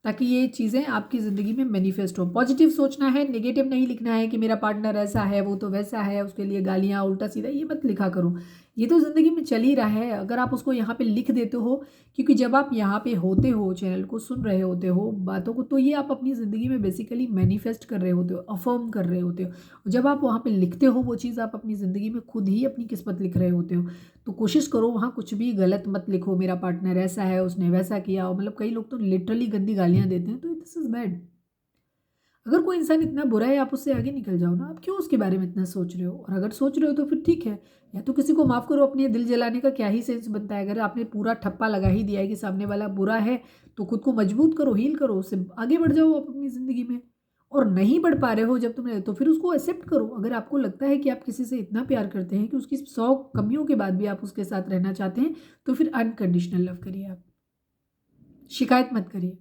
ताकि ये चीज़ें आपकी ज़िंदगी में मैनिफेस्ट हो। पॉजिटिव सोचना है, नेगेटिव नहीं लिखना है कि मेरा पार्टनर ऐसा है, वो तो वैसा है, उसके लिए गालियाँ, उल्टा सीधा, ये मत लिखा करो। ये तो ज़िंदगी में चल ही रहा है। अगर आप उसको यहाँ पे लिख देते हो, क्योंकि जब आप यहाँ पे होते हो, चैनल को सुन रहे होते हो, बातों को, तो ये आप अपनी ज़िंदगी में बेसिकली मैनिफेस्ट कर रहे होते हो, अफर्म कर रहे होते हो। जब आप वहाँ पे लिखते हो वो चीज़, आप अपनी ज़िंदगी में खुद ही अपनी किस्मत लिख रहे होते हो। तो कोशिश करो वहाँ कुछ भी गलत मत लिखो, मेरा पार्टनर ऐसा है, उसने वैसा किया, मतलब कई लोग तो लिटरली गंदी गालियाँ देते हैं, तो दिस इज़ बैड। अगर कोई इंसान इतना बुरा है, आप उससे आगे निकल जाओ ना, आप क्यों उसके बारे में इतना सोच रहे हो? और अगर सोच रहे हो तो फिर ठीक है, या तो किसी को माफ़ करो। अपने दिल जलाने का क्या ही सेंस बनता है? अगर आपने पूरा ठप्पा लगा ही दिया है कि सामने वाला बुरा है, तो खुद को मजबूत करो, हील करो, उससे आगे बढ़ जाओ आप अपनी ज़िंदगी में। और नहीं बढ़ पा रहे हो जब तुमने, तो फिर उसको एक्सेप्ट करो। अगर आपको लगता है कि आप किसी से इतना प्यार करते हैं कि उसकी 100 कमियों के बाद भी आप उसके साथ रहना चाहते हैं, तो फिर अनकंडीशनल लव करिए आप, शिकायत मत करिए।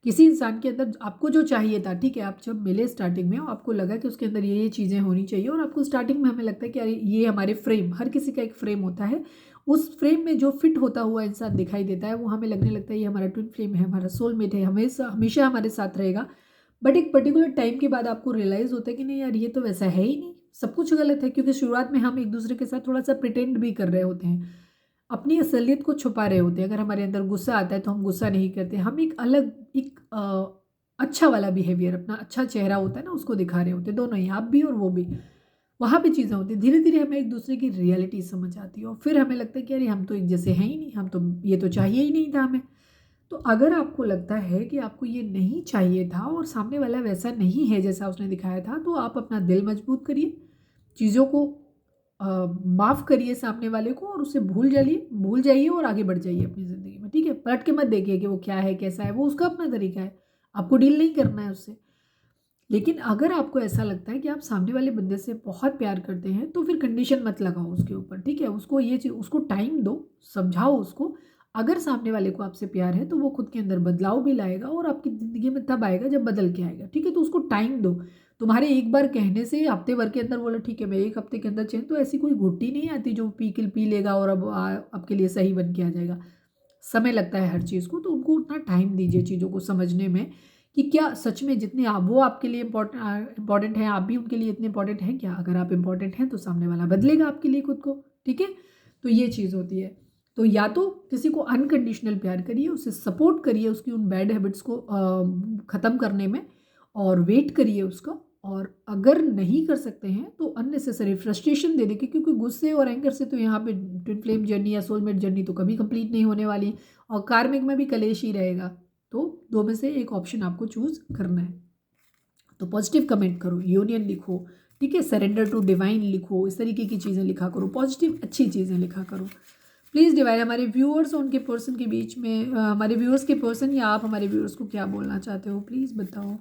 किसी इंसान के अंदर आपको जो चाहिए था, ठीक है, आप जब मिले स्टार्टिंग में और आपको लगा कि उसके अंदर ये चीज़ें होनी चाहिए, और आपको स्टार्टिंग में हमें लगता है कि अरे ये हमारे फ्रेम, हर किसी का एक फ्रेम होता है, उस फ्रेम में जो फिट होता हुआ इंसान दिखाई देता है, वो हमें लगने लगता है ये हमारा ट्विन फ्लेम है, हमारा सोलमेट है, हमेशा हमेशा हमारे साथ रहेगा। बट एक पर्टिकुलर टाइम के बाद आपको रियलाइज़ होता है कि नहीं यार, ये तो वैसा है ही नहीं, सब कुछ गलत है। क्योंकि शुरुआत में हम एक दूसरे के साथ थोड़ा सा प्रिटेंड भी कर रहे होते हैं, अपनी असलियत को छुपा रहे होते हैं। अगर हमारे अंदर गुस्सा आता है तो हम गुस्सा नहीं करते, हम एक अलग, एक अच्छा वाला बिहेवियर, अपना अच्छा चेहरा होता है ना, उसको दिखा रहे होते हैं, दोनों ही, आप भी और वो भी। वहाँ पे चीज़ें होती हैं, धीरे धीरे हमें एक दूसरे की रियलिटी समझ आती है और फिर हमें लगता है कि अरे हम तो एक जैसे हैं ही नहीं, हम तो, ये तो चाहिए ही नहीं था हमें। तो अगर आपको लगता है कि आपको ये नहीं चाहिए था और सामने वाला वैसा नहीं है जैसा उसने दिखाया था, तो आप अपना दिल मजबूत करिए, चीज़ों को माफ़ करिए सामने वाले को और उससे भूल जाइए और आगे बढ़ जाइए अपनी ज़िंदगी में, ठीक है। पलट के मत देखिए कि वो क्या है कैसा है, वो उसका अपना तरीका है, आपको डील नहीं करना है उससे। लेकिन अगर आपको ऐसा लगता है कि आप सामने वाले बंदे से बहुत प्यार करते हैं तो फिर कंडीशन मत लगाओ उसके ऊपर, ठीक है। उसको ये चीज़, उसको टाइम दो, समझाओ उसको। अगर सामने वाले को आपसे प्यार है तो वो खुद के अंदर बदलाव भी लाएगा और आपकी ज़िंदगी में तब आएगा जब बदल के आएगा, ठीक है। तो उसको टाइम दो। तुम्हारे एक बार कहने से हफ्ते भर के अंदर बोला ठीक है मैं एक हफ्ते के अंदर चेंज, तो ऐसी कोई घुट्टी नहीं आती जो पी लेगा और अब आपके लिए सही बन के आ जाएगा। समय लगता है हर चीज़ को, तो उनको उतना टाइम दीजिए चीज़ों को समझने में कि क्या सच में जितने आप, वो आपके लिए इंपॉर्टेंट हैं, आप भी उनके लिए इतने इंपॉर्टेंट हैं क्या। अगर आप इंपॉर्टेंट हैं तो सामने वाला बदलेगा आपके लिए खुद को, ठीक है। तो ये चीज़ होती है। तो या तो किसी को अनकंडीशनल प्यार करिए, उसे सपोर्ट करिए उसकी उन बैड हैबिट्स को ख़त्म करने में, और वेट करिए उसका। और अगर नहीं कर सकते हैं तो अननेसेसरी फ्रस्ट्रेशन दे देखिए, क्योंकि गुस्से और एंगर से तो यहाँ पे ट्विन फ्लेम जर्नी या सोलमेट जर्नी तो कभी कंप्लीट नहीं होने वाली, और कार्मिक में भी कलेश ही रहेगा। तो दो में से एक ऑप्शन आपको चूज करना है। तो पॉजिटिव कमेंट करो, यूनियन लिखो, ठीक है, सरेंडर टू डिवाइन लिखो, इस तरीके की चीज़ें लिखा करो, पॉजिटिव अच्छी चीज़ें लिखा करो। प्लीज़ डिवाइन, हमारे व्यूअर्स और उनके पर्सन के बीच में, हमारे व्यूअर्स के पर्सन या आप हमारे व्यूअर्स को क्या बोलना चाहते हो, प्लीज़ बताओ।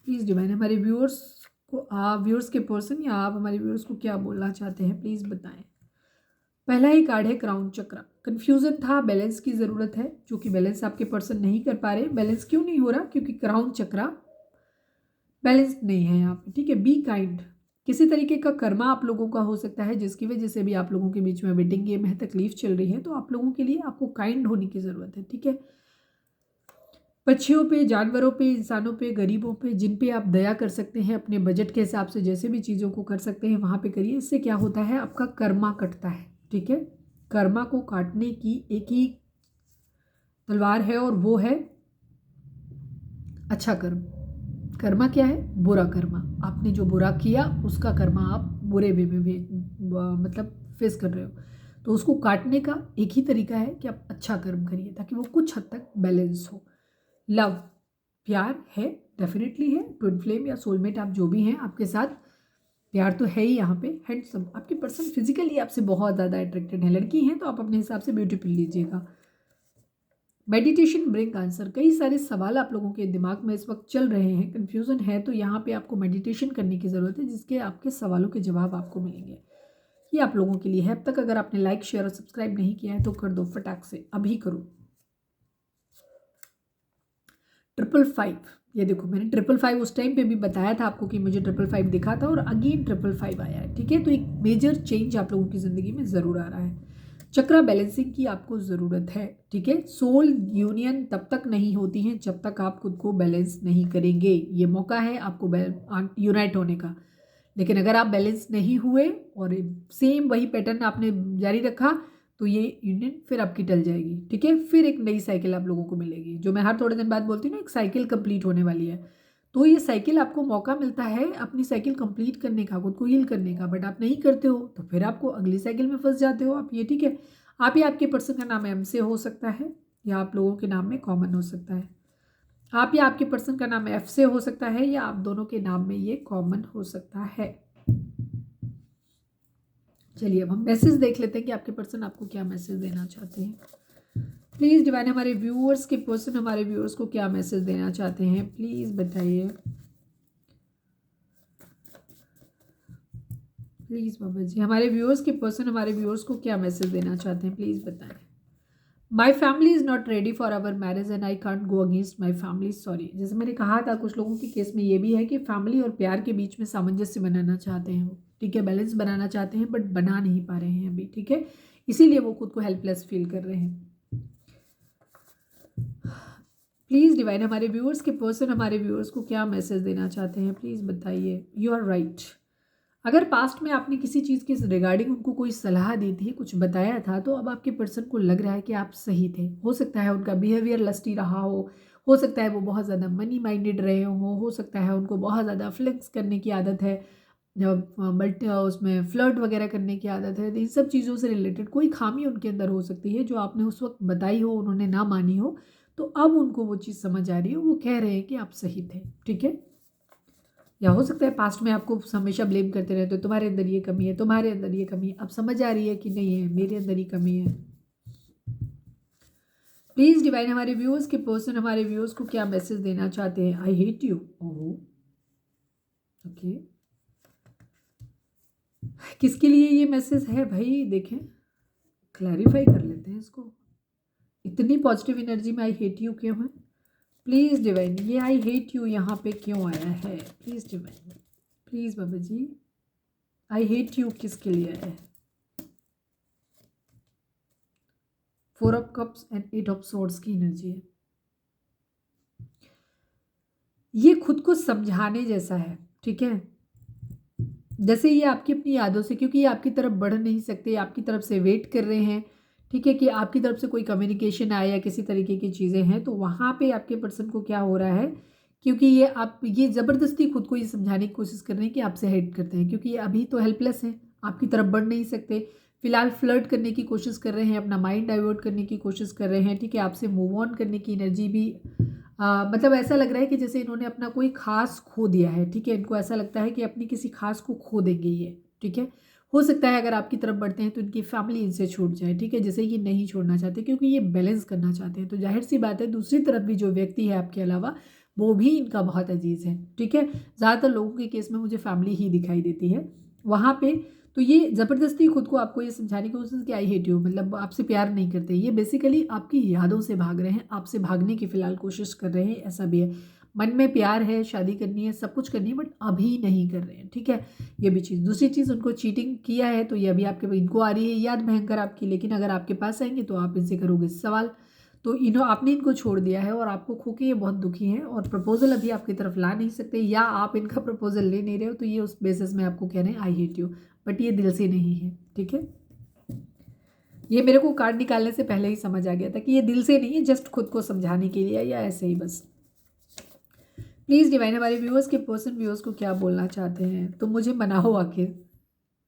प्लीज़ डिवाइन, हमारे व्यूअर्स को, आप व्यूअर्स के पर्सन या आप हमारे व्यूअर्स को क्या बोलना चाहते हैं, प्लीज़ बताएं। पहला ही कार्ड है क्राउन चक्रा। कन्फ्यूज़न था, बैलेंस की ज़रूरत है, जो कि बैलेंस आपके पर्सन नहीं कर पा रहे। बैलेंस क्यों नहीं हो रहा, क्योंकि क्राउन चक्रा बैलेंस नहीं है यहाँ पे, ठीक है। बी काइंड, किसी तरीके का कर्मा आप लोगों का हो सकता है जिसकी वजह से भी आप लोगों के बीच में वेटिंग गेम है, तकलीफ चल रही है। तो आप लोगों के लिए आपको काइंड होने की ज़रूरत है, ठीक है। पक्षियों पे, जानवरों पे, इंसानों पे, गरीबों पे, जिन पे आप दया कर सकते हैं अपने बजट के हिसाब से, जैसे भी चीज़ों को कर सकते हैं वहाँ पे करिए। इससे क्या होता है, आपका कर्मा कटता है, ठीक है। कर्मा को काटने की एक ही तलवार है और वो है अच्छा कर्म। कर्मा क्या है, बुरा कर्मा। आपने जो बुरा किया उसका कर्मा आप बुरे वे में मतलब फेस कर रहे हो। तो उसको काटने का एक ही तरीका है कि आप अच्छा कर्म करिए ताकि वो कुछ हद तक बैलेंस हो। लव, प्यार है, डेफिनेटली है। ट्विन फ्लेम या सोलमेट आप जो भी हैं, आपके साथ प्यार तो है ही यहाँ पे। हैंडसम, आपके पर्सन फिजिकली आपसे बहुत ज़्यादा अट्रैक्टेड है। लड़की हैं तो आप अपने हिसाब से ब्यूटीफुल लीजिएगा। मेडिटेशन ब्रिंग आंसर, कई सारे सवाल आप लोगों के दिमाग में इस वक्त चल रहे हैं, कन्फ्यूज़न है, तो यहाँ पे आपको मेडिटेशन करने की ज़रूरत है जिसके आपके सवालों के जवाब आपको मिलेंगे। ये आप लोगों के लिए है। अब तक अगर आपने लाइक, शेयर और सब्सक्राइब नहीं किया है तो कर दो फटाक से, अभी करो। 555, ये देखो मैंने 555 उस टाइम पे भी बताया था आपको कि मुझे 555 दिखा था और अगेन 555 आया है, ठीक है। तो एक मेजर चेंज आप लोगों की ज़िंदगी में ज़रूर आ रहा है। चक्रा बैलेंसिंग की आपको ज़रूरत है, ठीक है। सोल यूनियन तब तक नहीं होती है जब तक आप खुद को बैलेंस नहीं करेंगे। ये मौका है आपको यूनाइट होने का। लेकिन अगर आप बैलेंस नहीं हुए और सेम वही पैटर्न आपने जारी रखा तो ये यूनियन फिर आपकी टल जाएगी, ठीक है। फिर एक नई साइकिल आप लोगों को मिलेगी, जो मैं हर थोड़े दिन बाद बोलती हूँ ना, एक साइकिल कंप्लीट होने वाली है। तो ये साइकिल आपको मौका मिलता है अपनी साइकिल कंप्लीट करने का, खुद को हील करने का, बट आप नहीं करते हो तो फिर आपको अगली साइकिल में फंस जाते हो आप, ये ठीक है। आप या आपके पर्सन का नाम एम से हो सकता है या आप लोगों के नाम में कॉमन हो सकता है। आप या आपके पर्सन का नाम एफ से हो सकता है या आप दोनों के नाम में ये कॉमन हो सकता है। चलिए अब हम मैसेज देख लेते हैं कि आपके पर्सन आपको क्या मैसेज देना चाहते हैं। प्लीज़ डिवाइन, हमारे व्यूअर्स के पर्सन हमारे व्यूअर्स को क्या मैसेज देना चाहते हैं, प्लीज़ बताइए। प्लीज़ बाबा जी, हमारे व्यूअर्स के पर्सन हमारे व्यूअर्स को क्या मैसेज देना चाहते हैं, प्लीज़ बताएं। My family is not ready for our marriage and I can't go against my family, sorry. जैसे मैंने कहा था, कुछ लोगों के केस में ये भी है कि फैमिली और प्यार के बीच में सामंजस्य बनाना चाहते हैं वो, ठीक है, बैलेंस बनाना चाहते हैं बट बना नहीं पा रहे हैं अभी, ठीक है। इसीलिए वो खुद को हेल्पलेस फील कर रहे हैं। प्लीज़ डिवाइन, हमारे व्यूअर्स के पर्सन हमारे व्यूअर्स को क्या मैसेज देना चाहते हैं, प्लीज़ बताइए। You are right. अगर पास्ट में आपने किसी चीज़ के रिगार्डिंग उनको कोई सलाह दी थी, कुछ बताया था, तो अब आपके पर्सन को लग रहा है कि आप सही थे। हो सकता है उनका बिहेवियर लस्टी रहा हो सकता है वो बहुत ज़्यादा मनी माइंडेड रहे हो सकता है उनको बहुत ज़्यादा फ्लेक्स करने की आदत है, बट उसमें फ्लर्ट वगैरह करने की आदत है। इन सब चीज़ों से रिलेटेड कोई खामी उनके अंदर हो सकती है जो आपने उस वक्त बताई हो, उन्होंने ना मानी हो, तो अब उनको वो चीज़ समझ आ रही हो, वो कह रहे हैं कि आप सही थे, ठीक है। या हो सकता है पास्ट में आपको हमेशा ब्लेम करते रहते हो, तुम्हारे अंदर ये कमी है, तुम्हारे अंदर ये कमी है। अब समझ आ रही है कि नहीं है, मेरे अंदर ही कमी है। प्लीज डिवाइन हमारे व्यूअर्स के पर्सन हमारे व्यूअर्स को क्या मैसेज देना चाहते हैं? आई हेट यू। ओहो, ओके, किसके लिए ये मैसेज है भाई? देखें, क्लैरिफाई कर लेते हैं इसको। इतनी पॉजिटिव एनर्जी में आई हेट यू क्यों है? प्लीज डिवाइन, ये आई हेट यू यहाँ पे क्यों आया है? Please divine, please Baba ji, I hate you किसके लिए आया है? 4 of cups and 8 of swords की एनर्जी है। ये खुद को समझाने जैसा है, ठीक है। जैसे ये आपकी अपनी यादों से, क्योंकि ये आपकी तरफ बढ़ नहीं सकते, आपकी तरफ से वेट कर रहे हैं, ठीक है, कि आपकी तरफ से कोई कम्युनिकेशन आए या किसी तरीके की चीज़ें हैं, तो वहाँ पे आपके पर्सन को क्या हो रहा है, क्योंकि ये ज़बरदस्ती खुद को ये समझाने की कोशिश कर रहे हैं कि आपसे हेट करते हैं, क्योंकि ये अभी तो हेल्पलेस हैं, आपकी तरफ बढ़ नहीं सकते। फिलहाल फ्लर्ट करने की कोशिश कर रहे हैं, अपना माइंड डाइवर्ट करने की कोशिश कर रहे हैं, ठीक है, आपसे मूव ऑन करने की एनर्जी भी मतलब ऐसा लग रहा है कि जैसे इन्होंने अपना कोई खास खो दिया है, ठीक है, इनको ऐसा लगता है कि अपनी किसी खास को खो देंगे ये, ठीक है। हो सकता है अगर आपकी तरफ बढ़ते हैं तो इनकी फैमिली इनसे छूट जाए, ठीक है, जैसे ये नहीं छोड़ना चाहते क्योंकि ये बैलेंस करना चाहते हैं। तो जाहिर सी बात है दूसरी तरफ भी जो व्यक्ति है आपके अलावा, वो भी इनका बहुत अजीज है, ठीक है। ज़्यादातर लोगों के केस में मुझे फैमिली ही दिखाई देती है वहाँ पे। तो ये ज़बरदस्ती खुद को आपको ये समझाने की कोशिश कि आई हेट यू, मतलब आपसे प्यार नहीं करते। ये बेसिकली आपकी यादों से भाग रहे हैं, आपसे भागने की फ़िलहाल कोशिश कर रहे हैं, ऐसा भी है। मन में प्यार है, शादी करनी है, सब कुछ करनी है, बट अभी नहीं कर रहे हैं, ठीक है। ये भी चीज़, दूसरी चीज़, उनको चीटिंग किया है तो ये अभी आपके इनको आ रही है याद भयंकर आपकी, लेकिन अगर आपके पास आएंगे तो आप इनसे करोगे सवाल। तो आपने इनको छोड़ दिया है और आपको खो के ये बहुत दुखी हैं और प्रपोजल अभी आपकी तरफ ला नहीं सकते, या आप इनका प्रपोजल ले नहीं रहे हो, तो ये उस बेसिस में आपको कह रहे हैं आई हेट यू, बट ये दिल से नहीं है, ठीक है। ये मेरे को कार्ड निकालने से पहले ही समझ आ गया था कि ये दिल से नहीं है, जस्ट खुद को समझाने के लिए या ऐसे ही बस। प्लीज़ डिवाइन हमारे व्यूअर्स के पर्सन व्यूअर्स को क्या बोलना चाहते हैं? तो मुझे मनाओ आखिर,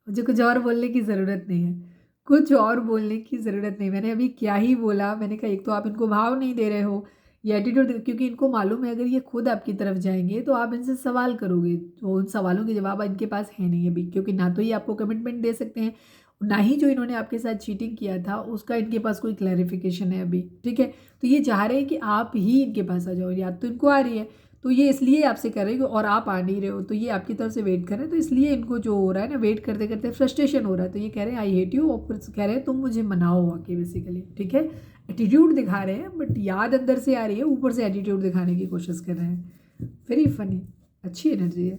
मुझे कुछ और बोलने की ज़रूरत नहीं है, कुछ और बोलने की ज़रूरत नहीं। मैंने अभी क्या ही बोला, मैंने कहा एक तो आप इनको भाव नहीं दे रहे हो, ये एटीट्यूड, क्योंकि इनको मालूम है अगर ये खुद आपकी तरफ जाएंगे तो आप इनसे सवाल करोगे, तो उन सवालों के जवाब इनके पास है नहीं अभी, क्योंकि ना तो ये आपको कमिटमेंट दे सकते हैं, ना ही जो इन्होंने आपके साथ चीटिंग किया था उसका इनके पास कोई क्लैरिफिकेशन है अभी, ठीक है। तो ये चाह रहे हैं कि आप ही इनके पास आ जाओ, याद तो इनको आ रही है, तो ये इसलिए आपसे कर रहे हैं और आप आ नहीं रहे हो, तो ये आपकी तरफ से वेट कर रहे हैं, तो इसलिए इनको जो हो रहा है ना, वेट करते करते फ्रस्ट्रेशन हो रहा है, तो ये कह रहे हैं आई हेट यू, और फिर कह रहे हैं तुम मुझे मनाओ आके, बेसिकली, ठीक है। एटीट्यूड दिखा रहे हैं बट याद अंदर से आ रही है, ऊपर से एटीट्यूड दिखाने की कोशिश कर रहे हैं। वेरी फनी, अच्छी एनर्जी है।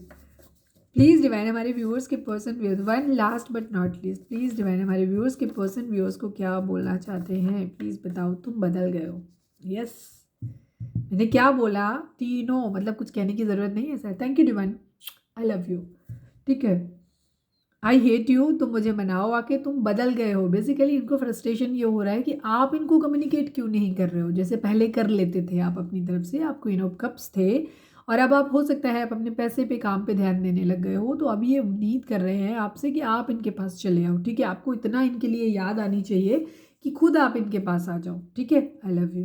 प्लीज़ डिवाइन हमारे व्यूअर्स के person viewers, one last but not least, please divine हमारे व्यूअर्स के पर्सन व्यूअर्स को क्या बोलना चाहते हैं? प्लीज़ बताओ, तुम बदल गए हो। यस, मैंने क्या बोला? तीनों, मतलब कुछ कहने की ज़रूरत नहीं है sir. Thank you divine, I love you, ठीक है। आई हेट यू, तुम मुझे मनाओ आके, तुम बदल गए हो। बेसिकली इनको फ्रस्ट्रेशन ये हो रहा है कि आप इनको कम्युनिकेट क्यों नहीं कर रहे हो, जैसे पहले कर लेते थे आप अपनी तरफ से, आप क्वीन ऑफ कप्स थे, और अब आप हो सकता है आप अपने पैसे पे, काम पे ध्यान देने लग गए हो, तो अब ये उम्मीद कर रहे हैं आपसे कि आप इनके पास चले आओ, ठीक है। आपको इतना इनके लिए याद आनी चाहिए कि खुद आप इनके पास आ जाओ, ठीक है। आई लव यू,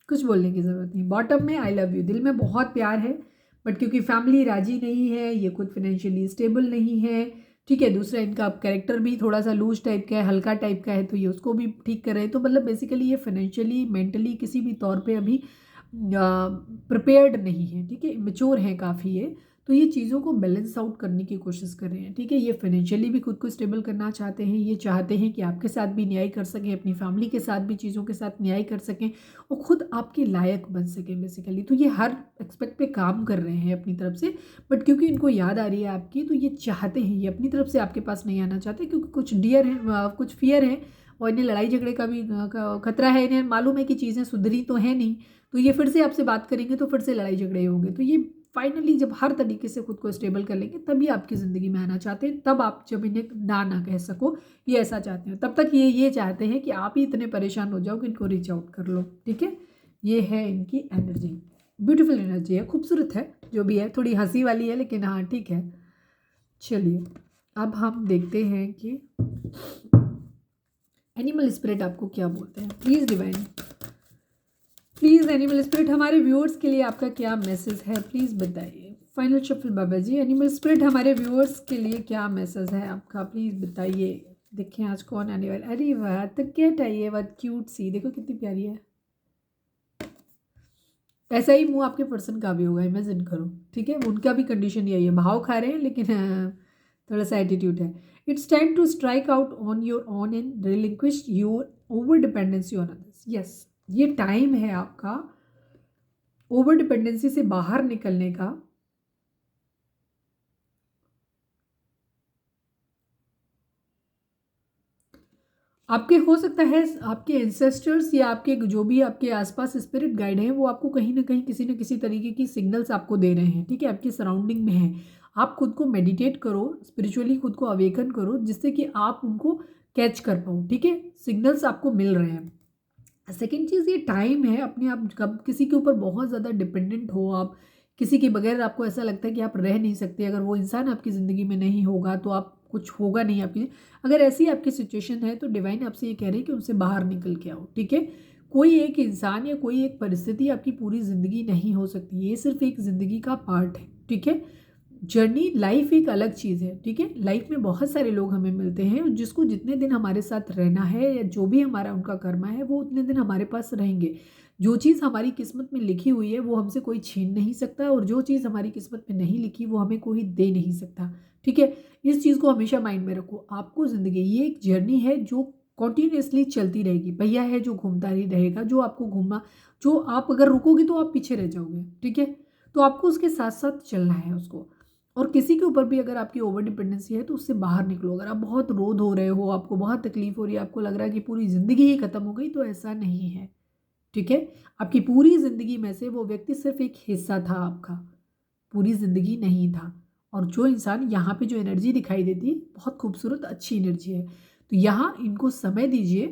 कुछ बोलने की ज़रूरत नहीं। बॉटम में आई लव यू, दिल में बहुत प्यार है, बट क्योंकि फैमिली राजी नहीं है, ये खुद फाइनेंशियली स्टेबल नहीं है, ठीक है। दूसरा, इनका कैरेक्टर भी थोड़ा सा लूज टाइप का है, हल्का टाइप का है, तो ये उसको भी ठीक कर रहे हैं। तो मतलब बेसिकली ये फाइनेंशियली, मेंटली किसी भी तौर पे अभी प्रिपेयर्ड नहीं है, ठीक है, मेच्योर है काफ़ी ये। तो ये चीज़ों को बैलेंस आउट करने की कोशिश कर रहे हैं, ठीक है। ये फाइनेंशियली भी खुद को स्टेबल करना चाहते हैं, ये चाहते हैं कि आपके साथ भी न्याय कर सकें, अपनी फैमिली के साथ भी चीज़ों के साथ न्याय कर सकें और खुद आपके लायक बन सकें बेसिकली। तो ये हर एक्सपेक्ट पे काम कर रहे हैं अपनी तरफ से, बट क्योंकि इनको याद आ रही है आपकी, तो ये चाहते हैं, ये अपनी तरफ से आपके पास नहीं आना चाहते, क्योंकि कुछ डियर है, कुछ फियर है, और इन्हें लड़ाई झगड़े का भी खतरा है। इन्हें मालूम है कि चीज़ें सुधरी तो है नहीं, तो ये फिर से आपसे बात करेंगे तो फिर से लड़ाई झगड़े होंगे। तो ये फाइनली जब हर तरीके से खुद को स्टेबल कर लेंगे तभी आपकी ज़िंदगी में आना चाहते हैं, तब आप जब इन्हें ना कह सको, ये ऐसा चाहते हैं। तब तक ये चाहते हैं कि आप ही इतने परेशान हो जाओ कि इनको रीच आउट कर लो, ठीक है। ये है इनकी एनर्जी, ब्यूटीफुल एनर्जी है, खूबसूरत है, जो भी है, थोड़ी हंसी वाली है, लेकिन हाँ ठीक है। चलिए अब हम देखते हैं कि एनिमल स्पिरिट आपको क्या बोलते हैं। Please divine, please animal spirit हमारे व्यूअर्स के लिए आपका क्या मैसेज है, प्लीज़ बताइए। फाइनल शफल बाबा जी। एनिमल स्पिरिट हमारे व्यूअर्स के लिए क्या मैसेज है आपका, प्लीज़ बताइए। देखें आज कौन आने वाला। अरे वाह, तो क्या चाहिए, वाह क्यूट सी, देखो कितनी प्यारी है। ऐसा ही मुंह आपके पर्सन का भी होगा, इमेजिन करो। ठीक है, उनका भी कंडीशन यही है, भाव खा रहे हैं लेकिन थोड़ा सा एटीट्यूड है। It's time to strike out on your own and relinquish your over dependency on others. Yes, ये टाइम है आपका ओवर डिपेंडेंसी से बाहर निकलने का। आपके हो सकता है आपके एंसेस्टर्स या आपके जो भी आपके आसपास स्पिरिट गाइड हैं वो आपको कहीं ना कहीं किसी न किसी तरीके की सिग्नल्स आपको दे रहे हैं। ठीक है, आपकी सराउंडिंग में है। आप खुद को मेडिटेट करो, स्पिरिचुअली खुद को अवेकन करो, जिससे कि आप उनको कैच कर पाओ। ठीक है, सिग्नल्स आपको मिल रहे हैं। सेकेंड चीज़, ये टाइम है अपने आप, कब किसी के ऊपर बहुत ज़्यादा डिपेंडेंट हो आप, किसी के बगैर आपको ऐसा लगता है कि आप रह नहीं सकते, अगर वो इंसान आपकी ज़िंदगी में नहीं होगा तो आप कुछ होगा नहीं आपकी। अगर ऐसी आपकी सिचुएशन है तो डिवाइन आपसे ये कह रही है कि उनसे बाहर निकल के आओ। ठीक है, कोई एक इंसान या कोई एक परिस्थिति आपकी पूरी ज़िंदगी नहीं हो सकती, ये सिर्फ एक ज़िंदगी का पार्ट है। ठीक है, जर्नी लाइफ एक अलग चीज़ है। ठीक है, लाइफ में बहुत सारे लोग हमें मिलते हैं जिसको जितने दिन हमारे साथ रहना है या जो भी हमारा उनका कर्मा है वो उतने दिन हमारे पास रहेंगे। जो चीज़ हमारी किस्मत में लिखी हुई है वो हमसे कोई छीन नहीं सकता, और जो चीज़ हमारी किस्मत में नहीं लिखी वो हमें कोई दे नहीं सकता। ठीक है, इस चीज़ को हमेशा माइंड में रखो। आपको ज़िंदगी ये एक जर्नी है जो कॉन्टीन्यूसली चलती रहेगी। पहिया है जो घूमता ही रहेगा, जो आपको घूमना, जो आप अगर रुकोगे तो आप पीछे रह जाओगे। ठीक है, तो आपको उसके साथ साथ चलना है उसको। और किसी के ऊपर भी अगर आपकी ओवर डिपेंडेंसी है तो उससे बाहर निकलो। अगर आप बहुत रोध हो रहे हो, आपको बहुत तकलीफ हो रही है, आपको लग रहा है कि पूरी ज़िंदगी ही खत्म हो गई, तो ऐसा नहीं है। ठीक है, आपकी पूरी ज़िंदगी में से वो व्यक्ति सिर्फ एक हिस्सा था आपका, पूरी ज़िंदगी नहीं था। और जो इंसान यहाँ पे जो एनर्जी दिखाई देती है बहुत खूबसूरत अच्छी एनर्जी है। तो यहाँ इनको समय दीजिए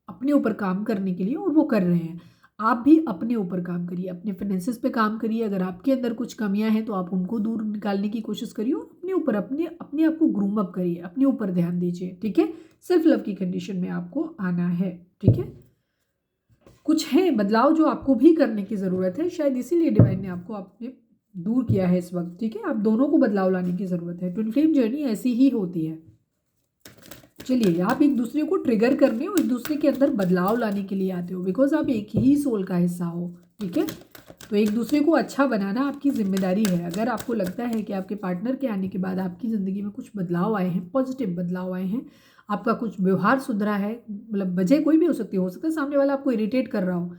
अपने ऊपर काम करने के लिए, और वो कर रहे हैं। आप भी अपने ऊपर काम करिए, अपने फाइनेंसेस पे काम करिए। अगर आपके अंदर कुछ कमियां हैं तो आप उनको दूर निकालने की कोशिश करिए, और अपने ऊपर अपने अपने आप को ग्रूम अप करिए, अपने ऊपर ध्यान दीजिए। ठीक है, सेल्फ लव की कंडीशन में आपको आना है। ठीक है, कुछ है बदलाव जो आपको भी करने की ज़रूरत है, शायद इसीलिए डिवाइन ने आपको अपने दूर किया है इस वक्त। ठीक है, आप दोनों को बदलाव लाने की ज़रूरत है। ट्विन फ्लेम जर्नी ऐसी ही होती है। चलिए, आप एक दूसरे को ट्रिगर करने और एक दूसरे के अंदर बदलाव लाने के लिए आते हो, बिकॉज आप एक ही सोल का हिस्सा हो। ठीक है, तो एक दूसरे को अच्छा बनाना आपकी जिम्मेदारी है। अगर आपको लगता है कि आपके पार्टनर के आने के बाद आपकी ज़िंदगी में कुछ बदलाव आए हैं, पॉजिटिव बदलाव आए हैं, आपका कुछ व्यवहार सुधरा है, मतलब वजह कोई भी हो सकता है सामने वाला आपको इरिटेट कर रहा हो,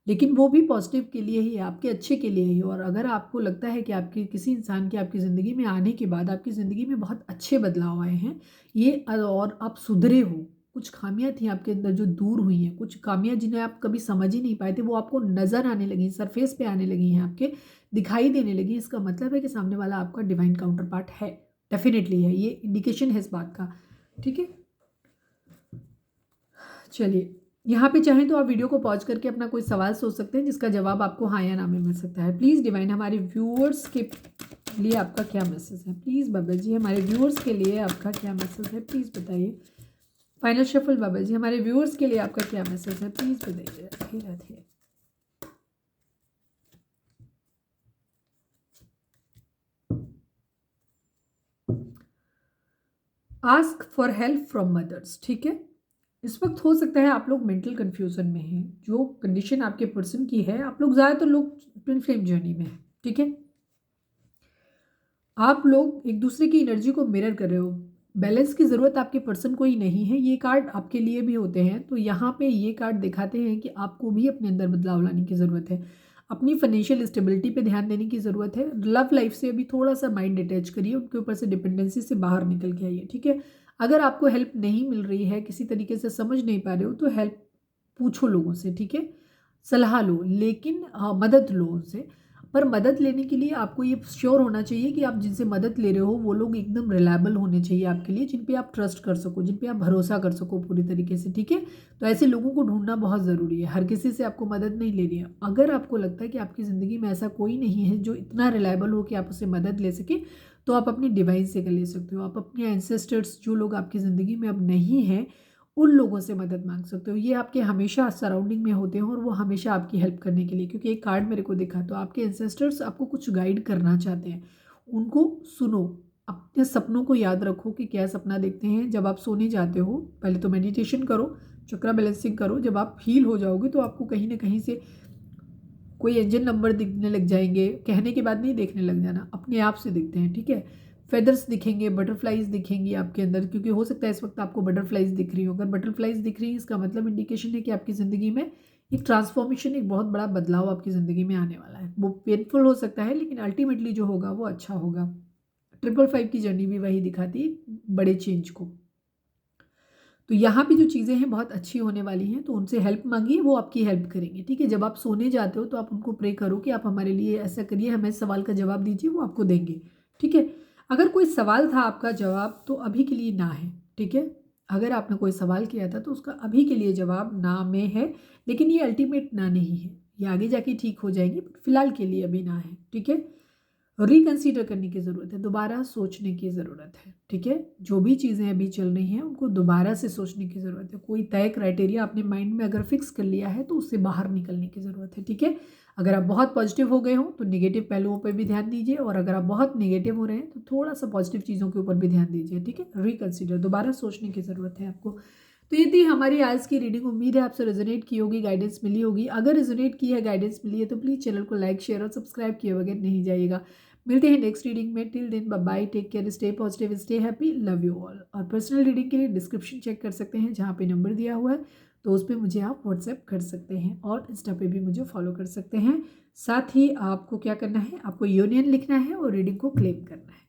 लेकिन वो भी पॉजिटिव के लिए ही है, आपके अच्छे के लिए ही। और अगर आपको लगता है कि आपके किसी इंसान के आपकी ज़िंदगी में आने के बाद आपकी ज़िंदगी में बहुत अच्छे बदलाव आए हैं, ये और आप सुधरे हो, कुछ खामियां थी आपके अंदर जो दूर हुई हैं, कुछ खामियां जिन्हें आप कभी समझ ही नहीं पाए थे वो आपको नज़र आने लगी, सरफेस पे आने लगी हैं, आपके दिखाई देने लगी, इसका मतलब है कि सामने वाला आपका डिवाइन काउंटर पार्ट है, डेफिनेटली है, ये इंडिकेशन है इस बात का। ठीक है, चलिए, यहाँ पे चाहें तो आप वीडियो को पॉज करके अपना कोई सवाल सोच सकते हैं जिसका जवाब आपको हाँ या ना में मिल सकता है। प्लीज़ डिवाइन हमारे व्यूअर्स के लिए आपका क्या मैसेज है, प्लीज़ बाबा जी हमारे व्यूअर्स के लिए आपका क्या मैसेज है, प्लीज़ बताइए। फाइनल शफल बाबा जी हमारे व्यूअर्स के लिए आपका क्या मैसेज है, प्लीज़ बताइए। Radhe ask for help from mothers. ठीक है, इस वक्त हो सकता है आप लोग मेंटल कन्फ्यूजन में हैं, जो कंडीशन आपके पर्सन की है, आप लोग ज़्यादातर लोग ट्विन फ्लेम जर्नी में हैं। ठीक है, आप लोग एक दूसरे की एनर्जी को मिरर कर रहे हो। बैलेंस की ज़रूरत आपके पर्सन को ही नहीं है, ये कार्ड आपके लिए भी होते हैं। तो यहाँ पे ये कार्ड दिखाते हैं कि आपको भी अपने अंदर बदलाव लाने की ज़रूरत है, अपनी फाइनेंशियल स्टेबिलिटी पे ध्यान देने की ज़रूरत है। लव लाइफ से अभी थोड़ा सा माइंड अटैच करिए, उनके ऊपर से डिपेंडेंसी से बाहर निकल के आइए। ठीक है, अगर आपको हेल्प नहीं मिल रही है, किसी तरीके से समझ नहीं पा रहे हो, तो हेल्प पूछो लोगों से। ठीक है, सलाह लो, लेकिन मदद लो उनसे। पर मदद लेने के लिए आपको ये श्योर होना चाहिए कि आप जिनसे मदद ले रहे हो वो लोग एकदम रिलायबल होने चाहिए आपके लिए, जिन पे आप ट्रस्ट कर सको, जिन पे आप भरोसा कर सको पूरी तरीके से। ठीक है, तो ऐसे लोगों को ढूंढना बहुत ज़रूरी है। हर किसी से आपको मदद नहीं लेनी है। अगर आपको लगता है कि आपकी ज़िंदगी में ऐसा कोई नहीं है जो इतना रिलायबल हो कि आप उससे मदद ले सके, तो आप अपनी डिवाइन से कर ले सकते हो। आप अपने एंसेस्टर्स, जो लोग आपकी ज़िंदगी में अब नहीं हैं, उन लोगों से मदद मांग सकते हो। ये आपके हमेशा सराउंडिंग में होते हैं और वो हमेशा आपकी हेल्प करने के लिए, क्योंकि एक कार्ड मेरे को दिखा तो आपके एंसेस्टर्स आपको कुछ गाइड करना चाहते हैं। उनको सुनो, अपने सपनों को याद रखो कि क्या सपना देखते हैं। जब आप सोने जाते हो पहले तो मेडिटेशन करो, चक्रा बैलेंसिंग करो। जब आप हील हो जाओगे तो आपको कहीं ना कहीं से कोई एंजल नंबर दिखने लग जाएंगे। कहने के बाद नहीं देखने लग जाना, अपने आप से दिखते हैं, ठीक है। फेदर्स दिखेंगे, बटरफ्लाइज दिखेंगी आपके अंदर, क्योंकि हो सकता है इस वक्त आपको बटरफ्लाइज दिख रही हो। अगर बटरफ्लाइज दिख रही है इसका मतलब इंडिकेशन है कि आपकी ज़िंदगी में एक ट्रांसफॉर्मेशन, एक बहुत बड़ा बदलाव आपकी ज़िंदगी में आने वाला है। वो पेनफुल हो सकता है लेकिन अल्टीमेटली जो होगा वो अच्छा होगा। 555 की जर्नी भी वही दिखाती है, बड़े चेंज को। तो यहाँ पे जो चीज़ें हैं बहुत अच्छी होने वाली हैं, तो उनसे हेल्प मांगिए, वो आपकी हेल्प करेंगे, ठीक है। जब आप सोने जाते हो तो आप उनको प्रे करो कि आप हमारे लिए ऐसा करिए, हमें सवाल का जवाब दीजिए, वो आपको देंगे, ठीक है। अगर कोई सवाल था आपका जवाब तो अभी के लिए ना है, ठीक है। अगर आपने कोई सवाल किया था तो उसका अभी के लिए जवाब ना में है, लेकिन ये अल्टीमेट ना नहीं है, ये आगे जाके ठीक हो जाएगी, फिलहाल के लिए अभी ना है, ठीक है। रिकंसीडर करने की ज़रूरत है, दोबारा सोचने की ज़रूरत है, ठीक है। जो भी चीज़ें अभी चल रही हैं उनको दोबारा से सोचने की ज़रूरत है। कोई तय क्राइटेरिया अपने माइंड में अगर फिक्स कर लिया है तो उससे बाहर निकलने की ज़रूरत है, ठीक है। अगर आप बहुत पॉजिटिव हो गए हो तो नेगेटिव पहलुओं पर भी ध्यान दीजिए, और अगर आप बहुत नेगेटिव हो रहे हैं तो थोड़ा सा पॉजिटिव चीज़ों के ऊपर भी ध्यान दीजिए, ठीक है। रिकंसीडर, दोबारा सोचने की ज़रूरत है आपको। तो ये थी हमारी आज की रीडिंग। उम्मीद है आपसे रेजोनेट की होगी, गाइडेंस मिली होगी। अगर रेजोनेट की है, गाइडेंस मिली है तो प्लीज़ चैनल को लाइक, शेयर और सब्सक्राइब किए बगैर नहीं जाइएगा। मिलते हैं नेक्स्ट रीडिंग में। Till then bye bye, take care, stay positive, stay happy, love you all. और पर्सनल रीडिंग के लिए डिस्क्रिप्शन चेक कर सकते हैं जहाँ पे नंबर दिया हुआ है, तो उस पर मुझे आप व्हाट्सएप कर सकते हैं, और इंस्टा पे भी मुझे फॉलो कर सकते हैं। साथ ही आपको क्या करना है, आपको यूनियन लिखना है और रीडिंग को क्लेम करना है।